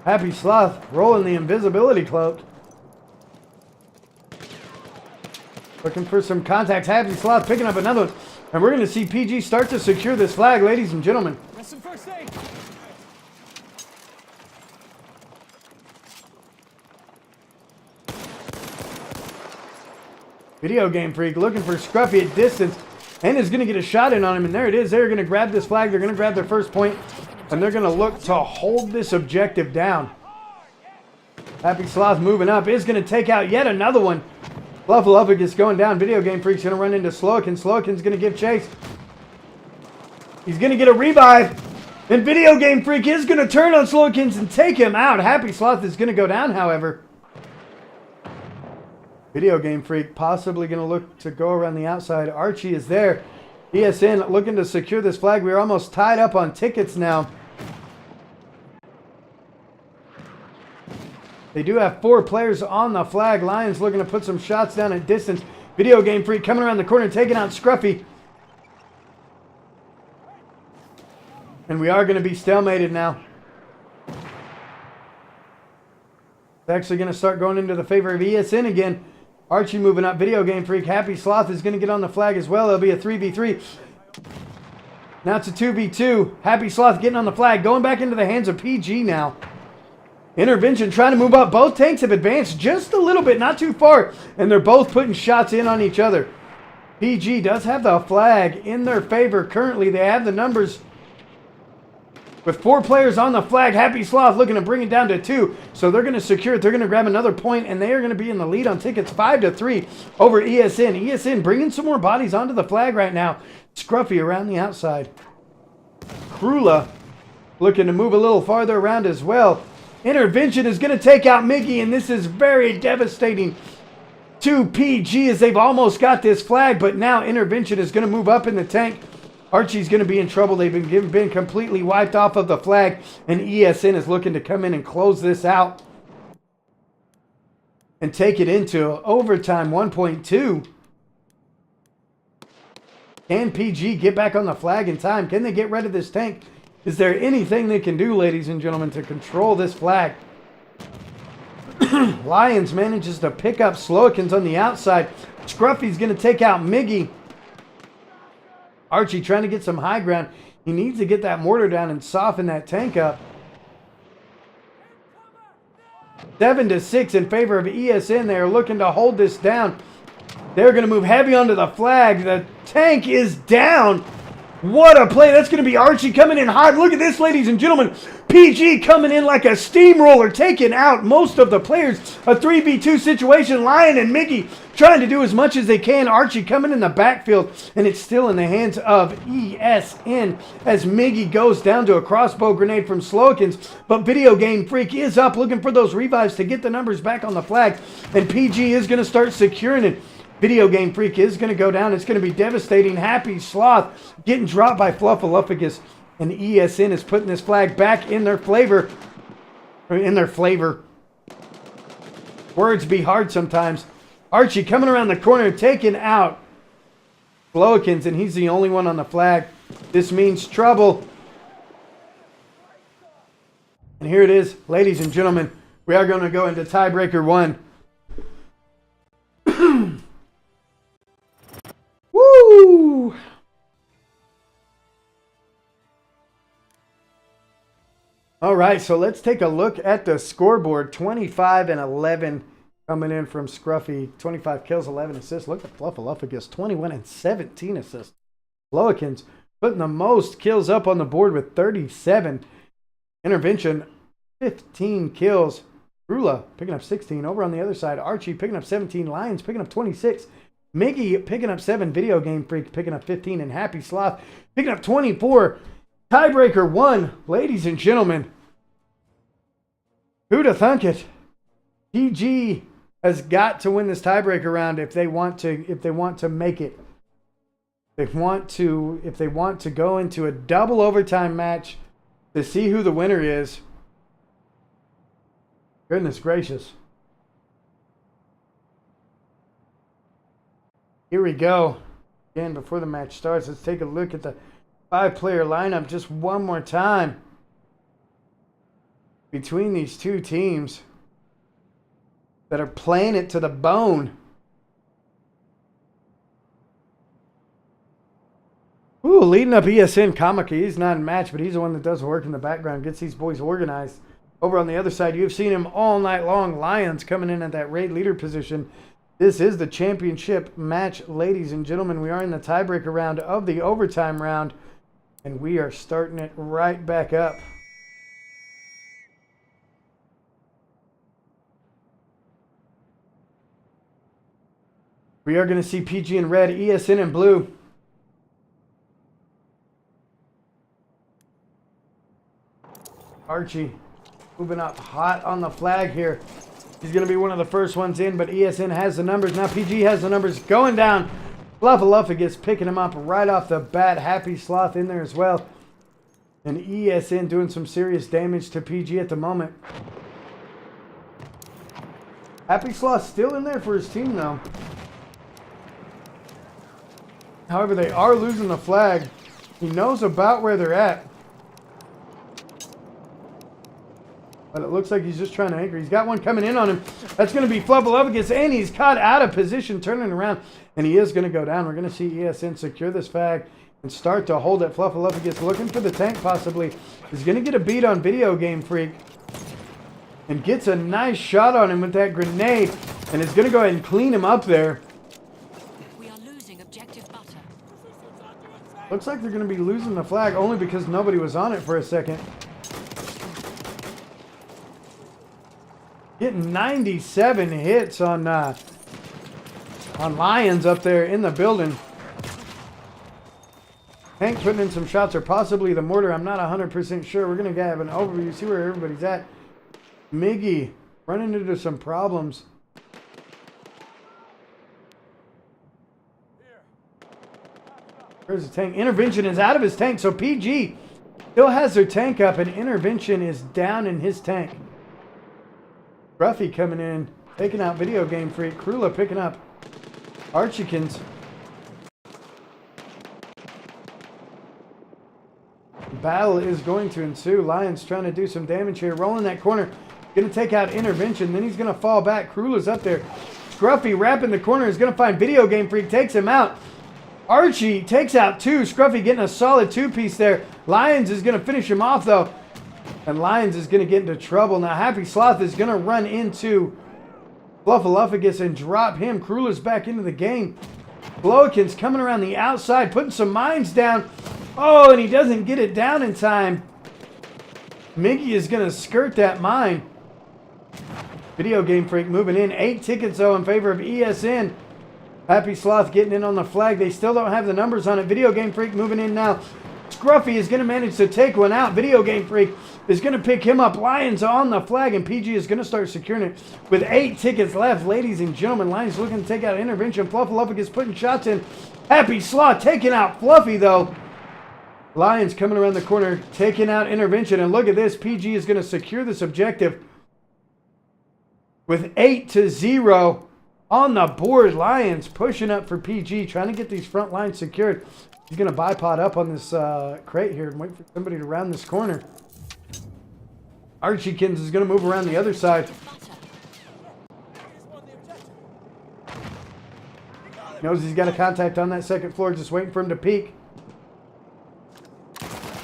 Happy Sloth rolling the invisibility cloak. Looking for some contacts. Happy Sloth picking up another one. And we're going to see PG start to secure this flag, ladies and gentlemen. That's some first aid. Video Game Freak looking for Scruffy at distance. And is going to get a shot in on him. And there it is. They're going to grab this flag. They're going to grab their first point. And they're going to look to hold this objective down. Happy Sloth moving up. Is going to take out yet another one. Fluffaluffagus going down. Video Game Freak's going to run into Slowikins. Slowikins going to give chase. He's going to get a revive. And Video Game Freak is going to turn on Slowikins and take him out. Happy Sloth is going to go down, however. Video Game Freak possibly going to look to go around the outside. Archie is there. ESN looking to secure this flag. We're almost tied up on tickets now. They do have 4 players on the flag. Lions looking to put some shots down at distance. Video Game Freak coming around the corner, taking out Scruffy. And we are going to be stalemated now. It's actually going to start going into the favor of ESN again. Archie moving up. Video Game Freak. Happy Sloth is going to get on the flag as well. It'll be a 3v3. Now it's a 2v2. Happy Sloth getting on the flag. Going back into the hands of PG now. Intervention trying to move up. Both tanks have advanced just a little bit, not too far. And they're both putting shots in on each other. PG does have the flag in their favor currently. They have the numbers. With 4 players on the flag, Happy Sloth looking to bring it down to 2. So they're going to secure it. They're going to grab another point, and they are going to be in the lead on tickets 5-3 over ESN. ESN bringing some more bodies onto the flag right now. Scruffy around the outside. Krula looking to move a little farther around as well. Intervention is going to take out Mickey, and this is very devastating to PG as they've almost got this flag, but now Intervention is going to move up in the tank. Archie's going to be in trouble. They've been completely wiped off of the flag, and ESN is looking to come in and close this out and take it into overtime 1.2. Can PG get back on the flag in time? Can they get rid of this tank? Is there anything they can do, ladies and gentlemen, to control this flag? Lions manages to pick up Slowikins on the outside. Scruffy's going to take out Miggy. Archie trying to get some high ground. He needs to get that mortar down and soften that tank up. 7-6 in favor of ESN. They are looking to hold this down. They're going to move heavy onto the flag. The tank is down. What a play. That's going to be Archie coming in hot. Look at this, ladies and gentlemen. PG coming in like a steamroller, taking out most of the players. A 3v2 situation. Lion and Mickey trying to do as much as they can. Archie coming in the backfield, and it's still in the hands of ESN as Miggy goes down to a crossbow grenade from Slowikins. But Video Game Freak is up looking for those revives to get the numbers back on the flag, and PG is going to start securing it. Video Game Freak is going to go down. It's going to be devastating. Happy Sloth getting dropped by Fluffaluffagus. And ESN is putting this flag back in their flavor. Words be hard sometimes. Archie coming around the corner, taking out Slowikins, and he's the only one on the flag. This means trouble. And here it is, ladies and gentlemen. We are going to go into tiebreaker 1. Woo! All right, so let's take a look at the scoreboard. 25-11 coming in from Scruffy. 25 kills, 11 assists. Look at Fluffaluffagus, 21-17 assists. Slowikins putting the most kills up on the board with 37. Intervention, 15 kills. Rula picking up 16. Over on the other side, Archie picking up 17. Lions picking up 26. Miggy picking up 7. Video Game Freak picking up 15. And Happy Sloth picking up 24. Tiebreaker 1, ladies and gentlemen. Who'd have thunk it? PG has got to win this tiebreaker round if they want to make it. If they want to go into a double overtime match to see who the winner is. Goodness gracious. Here we go. Again, before the match starts, let's take a look at the 5-player lineup just one more time. Between these two teams that are playing it to the bone. Ooh, leading up ESN Kamaki. He's not in match, but he's the one that does the work in the background, gets these boys organized. Over on the other side, you've seen him all night long. Lions coming in at that raid leader position. This is the championship match, ladies and gentlemen. We are in the tiebreaker round of the overtime round, and we are starting it right back up. We are going to see PG in red, ESN in blue. Archie moving up hot on the flag here. He's going to be one of the first ones in, but ESN has the numbers. Now PG has the numbers going down. Fluffaluffagus picking him up right off the bat. Happy Sloth in there as well. And ESN doing some serious damage to PG at the moment. Happy Sloth still in there for his team though. However, they are losing the flag. He knows about where they're at. But it looks like he's just trying to anchor. He's got one coming in on him. That's going to be Fluffaluffagus, and he's caught out of position, turning around. And he is going to go down. We're going to see ESN secure this flag and start to hold it. Fluffaluffagus looking for the tank possibly. He's going to get a beat on Video Game Freak. And gets a nice shot on him with that grenade. And is going to go ahead and clean him up there. We are losing objective butter. Looks like they're going to be losing the flag only because nobody was on it for a second. Getting 97 hits on Lions up there in the building. Tank putting in some shots, or possibly the mortar. I'm not 100% sure. We're going to have an overview, see where everybody's at. Miggy running into some problems. There's a tank. Intervention is out of his tank, so PG still has their tank up, and Intervention is down in his tank. Ruffy coming in, taking out Video Game Freak. Krula picking up Archikins. Battle is going to ensue. Lions trying to do some damage here. Rolling that corner. Going to take out Intervention. Then he's going to fall back. Krula's up there. Scruffy wrapping the corner. Is going to find Video Game Freak. Takes him out. Archie takes out two. Scruffy getting a solid two-piece there. Lions is going to finish him off, though. And Lions is going to get into trouble. Now, Happy Sloth is going to run into Fluffaluffagus and drop him. Krula's back into the game. Blowikin's coming around the outside, putting some mines down. Oh, and he doesn't get it down in time. Miggy is going to skirt that mine. Video Game Freak moving in. 8 tickets, though, in favor of ESN. Happy Sloth getting in on the flag. They still don't have the numbers on it. Video Game Freak moving in now. Scruffy is going to manage to take one out. Video Game Freak is going to pick him up. Lions on the flag, and PG is going to start securing it with 8 tickets left. Ladies and gentlemen, Lions looking to take out Intervention. Fluffaluffagus putting shots in. Happy Sloth taking out Fluffy, though. Lions coming around the corner, taking out Intervention. And look at this. PG is going to secure this objective with 8-0 on the board. Lions pushing up for PG, trying to get these front lines secured. He's going to bipod up on this crate here and wait for somebody to round this corner. Archiekins is going to move around the other side. Knows he's got a contact on that second floor, just waiting for him to peek.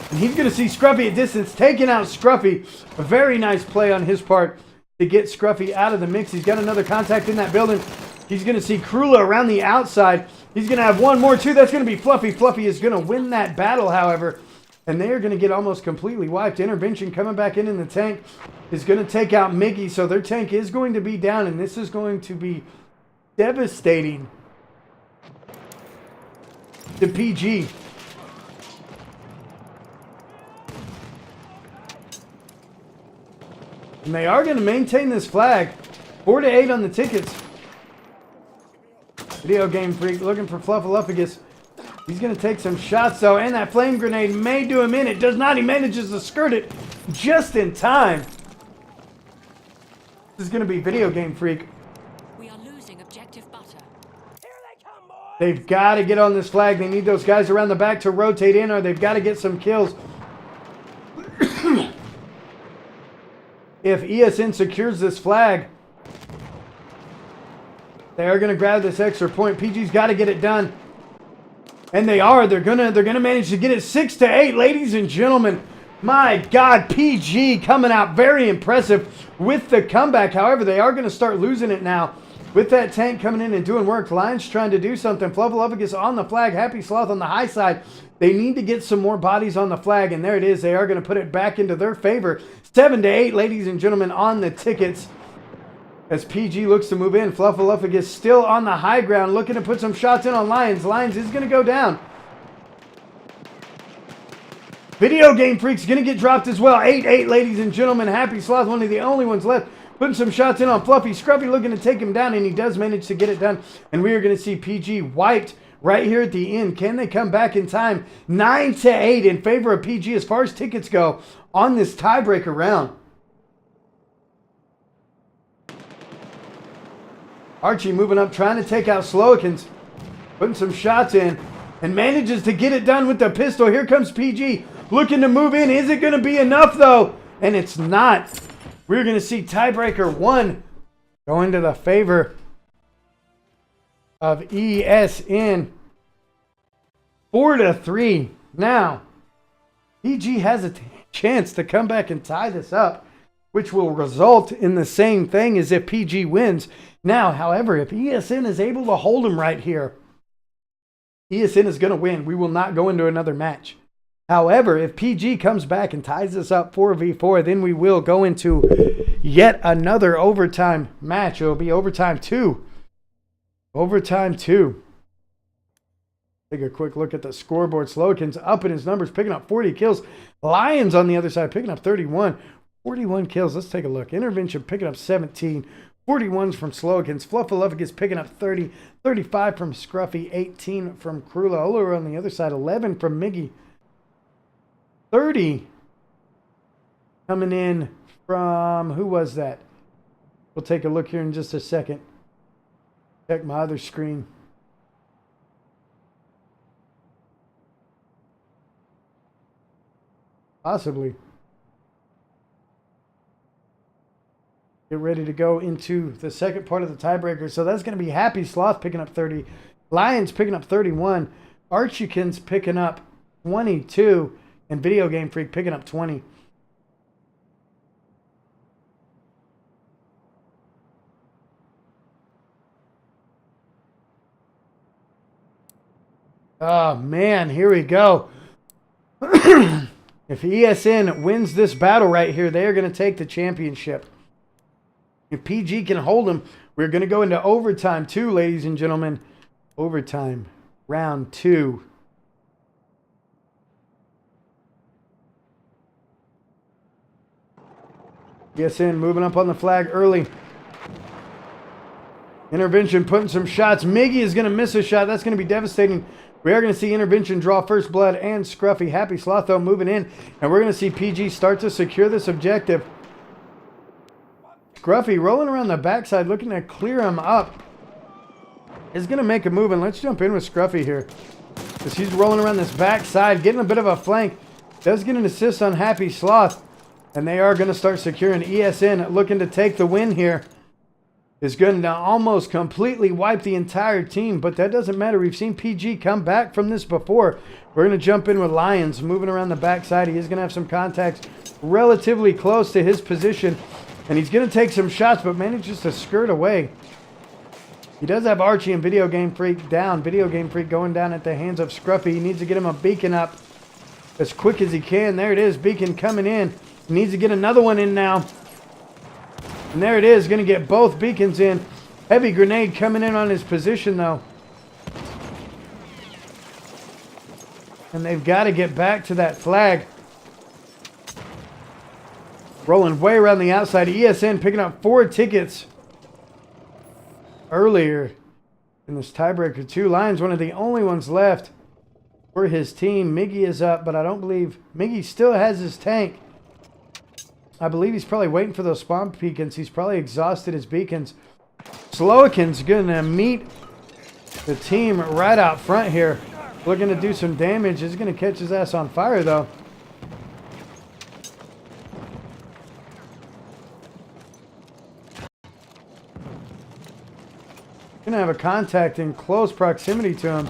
And he's going to see Scruffy at distance, taking out Scruffy. A very nice play on his part to get Scruffy out of the mix. He's got another contact in that building. He's going to see Krula around the outside. He's going to have one more, too. That's going to be Fluffy. Fluffy is going to win that battle, however. And they are going to get almost completely wiped. Intervention coming back in the tank is going to take out Miggy. So their tank is going to be down, and this is going to be devastating to PG. And they are going to maintain this flag. 4-8 on the tickets. Video Game Freak looking for Fluffaluffagus. He's going to take some shots, though. And that flame grenade may do him in. It does not. He manages to skirt it just in time. This is going to be Video Game Freak. We are losing objective butter. Here they come, boys! They've got to get on this flag. They need those guys around the back to rotate in, or they've got to get some kills. If ESN secures this flag, they are going to grab this extra point. PG's got to get it done. And they are. They're gonna manage to get it 6-8, ladies and gentlemen. My God, PG coming out very impressive with the comeback. However, they are going to start losing it now. With that tank coming in and doing work, Lions trying to do something. Fluffaluffagus on the flag. Happy Sloth on the high side. They need to get some more bodies on the flag, and there it is. They are going to put it back into their favor. 7-8, ladies and gentlemen, on the tickets. As PG looks to move in, Fluffaluffagus still on the high ground, looking to put some shots in on Lions. Lions is going to go down. Video Game Freak's going to get dropped as well. 8-8, ladies and gentlemen. Happy Sloth, one of the only ones left. Putting some shots in on Fluffy. Scruffy looking to take him down, and he does manage to get it done. And we are going to see PG wiped right here at the end. Can they come back in time? 9-8 in favor of PG as far as tickets go on this tiebreaker round. Archie moving up, trying to take out Slowikins. Putting some shots in. And manages to get it done with the pistol. Here comes PG. Looking to move in. Is it going to be enough, though? And it's not. We're going to see tiebreaker 1 go into the favor of ESN. 4-3. Now, PG has a chance to come back and tie this up, which will result in the same thing as if PG wins. Now, however, if ESN is able to hold him right here, ESN is going to win. We will not go into another match. However, if PG comes back and ties this up 4v4, then we will go into yet another overtime match. It will be overtime 2. Overtime 2. Take a quick look at the scoreboard. Slowikins up in his numbers, picking up 40 kills. Lions on the other side picking up 31. 41 kills. Let's take a look. Intervention picking up 17. 41s from Slowikins. Fluffaluffagus picking up 30. 35 from Scruffy. 18 from Krula. Oler on the other side. 11 from Miggy. 30 coming in from, who was that? We'll take a look here in just a second. Check my other screen. Possibly. Get ready to go into the second part of the tiebreaker. So that's going to be Happy Sloth picking up 30. Lions picking up 31. Archikins picking up 22. And Video Game Freak picking up 20. Oh, man. Here we go. If ESN wins this battle right here, they are going to take the championship. If PG can hold them, we're going to go into overtime too, ladies and gentlemen. Overtime, round 2. ESN moving up on the flag early. Intervention putting some shots. Miggy is going to miss a shot. That's going to be devastating. We are going to see Intervention draw first blood and Scruffy. Happy Sloth, though, moving in. And we're going to see PG start to secure this objective. Scruffy rolling around the backside, looking to clear him up. Is going to make a move, and let's jump in with Scruffy here. Because he's rolling around this backside, getting a bit of a flank. Does get an assist on Happy Sloth. And they are going to start securing. ESN looking to take the win here. Is going to almost completely wipe the entire team, but that doesn't matter. We've seen PG come back from this before. We're going to jump in with Lions, moving around the backside. He is going to have some contacts relatively close to his position, and he's going to take some shots, but manages to skirt away. He does have Archie and Video Game Freak down. Video Game Freak going down at the hands of Scruffy. He needs to get him a beacon up as quick as he can. There it is, beacon coming in. He needs to get another one in now. And there it is, going to get both beacons in. Heavy grenade coming in on his position, though. And they've got to get back to that flag. Rolling way around the outside. ESN picking up 4 tickets earlier in this tiebreaker. 2 Lions, one of the only ones left for his team. Miggy is up, but I don't believe Miggy still has his tank. I believe he's probably waiting for those spawn beacons. He's probably exhausted his beacons. Slowikin's going to meet the team right out front here. Looking to do some damage. He's going to catch his ass on fire, though. Going to have a contact in close proximity to him.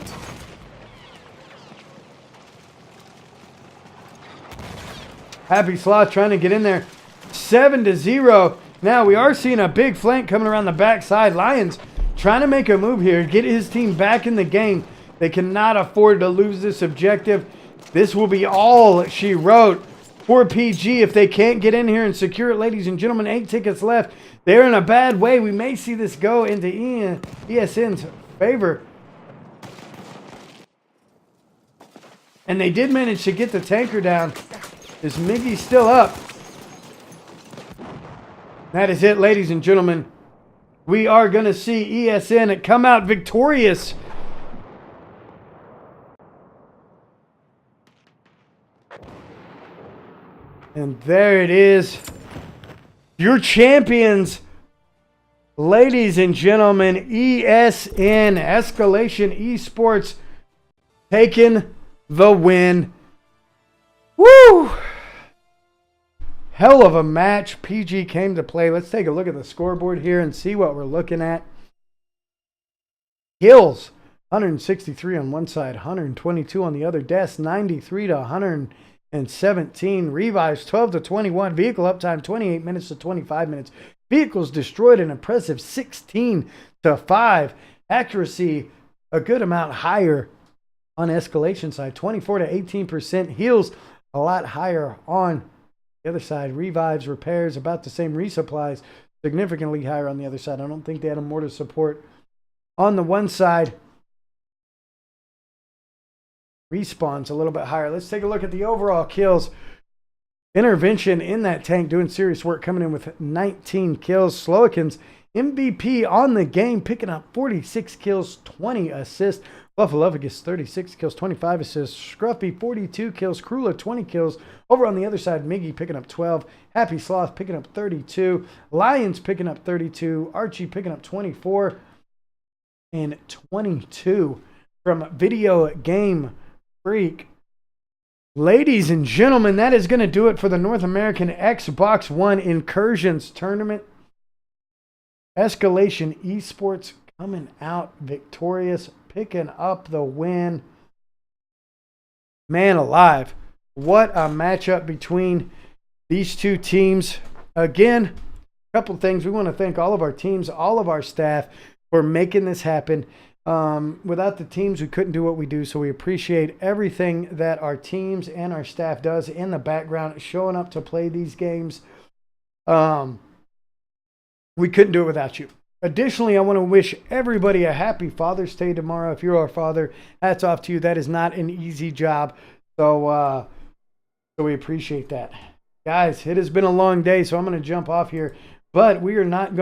Happy Sloth trying to get in there. 7-0. Now we are seeing a big flank coming around the backside. Lions trying to make a move here. Get his team back in the game. They cannot afford to lose this objective. This will be all she wrote for PG if they can't get in here and secure it, ladies and gentlemen. 8 tickets left. They're in a bad way. We may see this go into ESN's favor. And they did manage to get the tanker down. Is Miggy still up? That is it, ladies and gentlemen. We are going to see ESN come out victorious. And there it is. Your champions, ladies and gentlemen, ESN, Escalation Esports, taking the win. Woo! Hell of a match. PG came to play. Let's take a look at the scoreboard here and see what we're looking at. Kills, 163 on one side, 122 on the other. Deaths, 93 to 117. Revives, 12 to 21. Vehicle uptime, 28 minutes to 25 minutes. Vehicles destroyed, an impressive 16 to 5. Accuracy, a good amount higher on escalation side, 24 to 18%. Heals, a lot higher on the other side. Revives, repairs, about the same. Resupplies, significantly higher on the other side. I don't think they had a mortar support on the one side. Respawns a little bit higher. Let's take a look at the overall kills. Intervention in that tank doing serious work, coming in with 19 kills. Slowikins MVP on the game, picking up 46 kills, 20 assists. Buffalovigus, 36 kills, 25 assists. Scruffy, 42 kills. Krula, 20 kills. Over on the other side, Miggy picking up 12. Happy Sloth picking up 32. Lions picking up 32. Archie picking up 24. And 22 from Video Game Freak. Ladies and gentlemen, that is going to do it for the North American Xbox One Incursions Tournament. Escalation Esports coming out victorious, picking up the win. Man alive, what a matchup between these two teams. Again, a couple things. We want to thank all of our teams, all of our staff for making this happen. Without the teams, we couldn't do what we do, so we appreciate everything that our teams and our staff does in the background, showing up to play these games. We couldn't do it without you. Additionally, I want to wish everybody a happy Father's Day tomorrow. If you're our father, hats off to you. That is not an easy job, so we appreciate that. Guys, it has been a long day, so I'm going to jump off here, but we are not going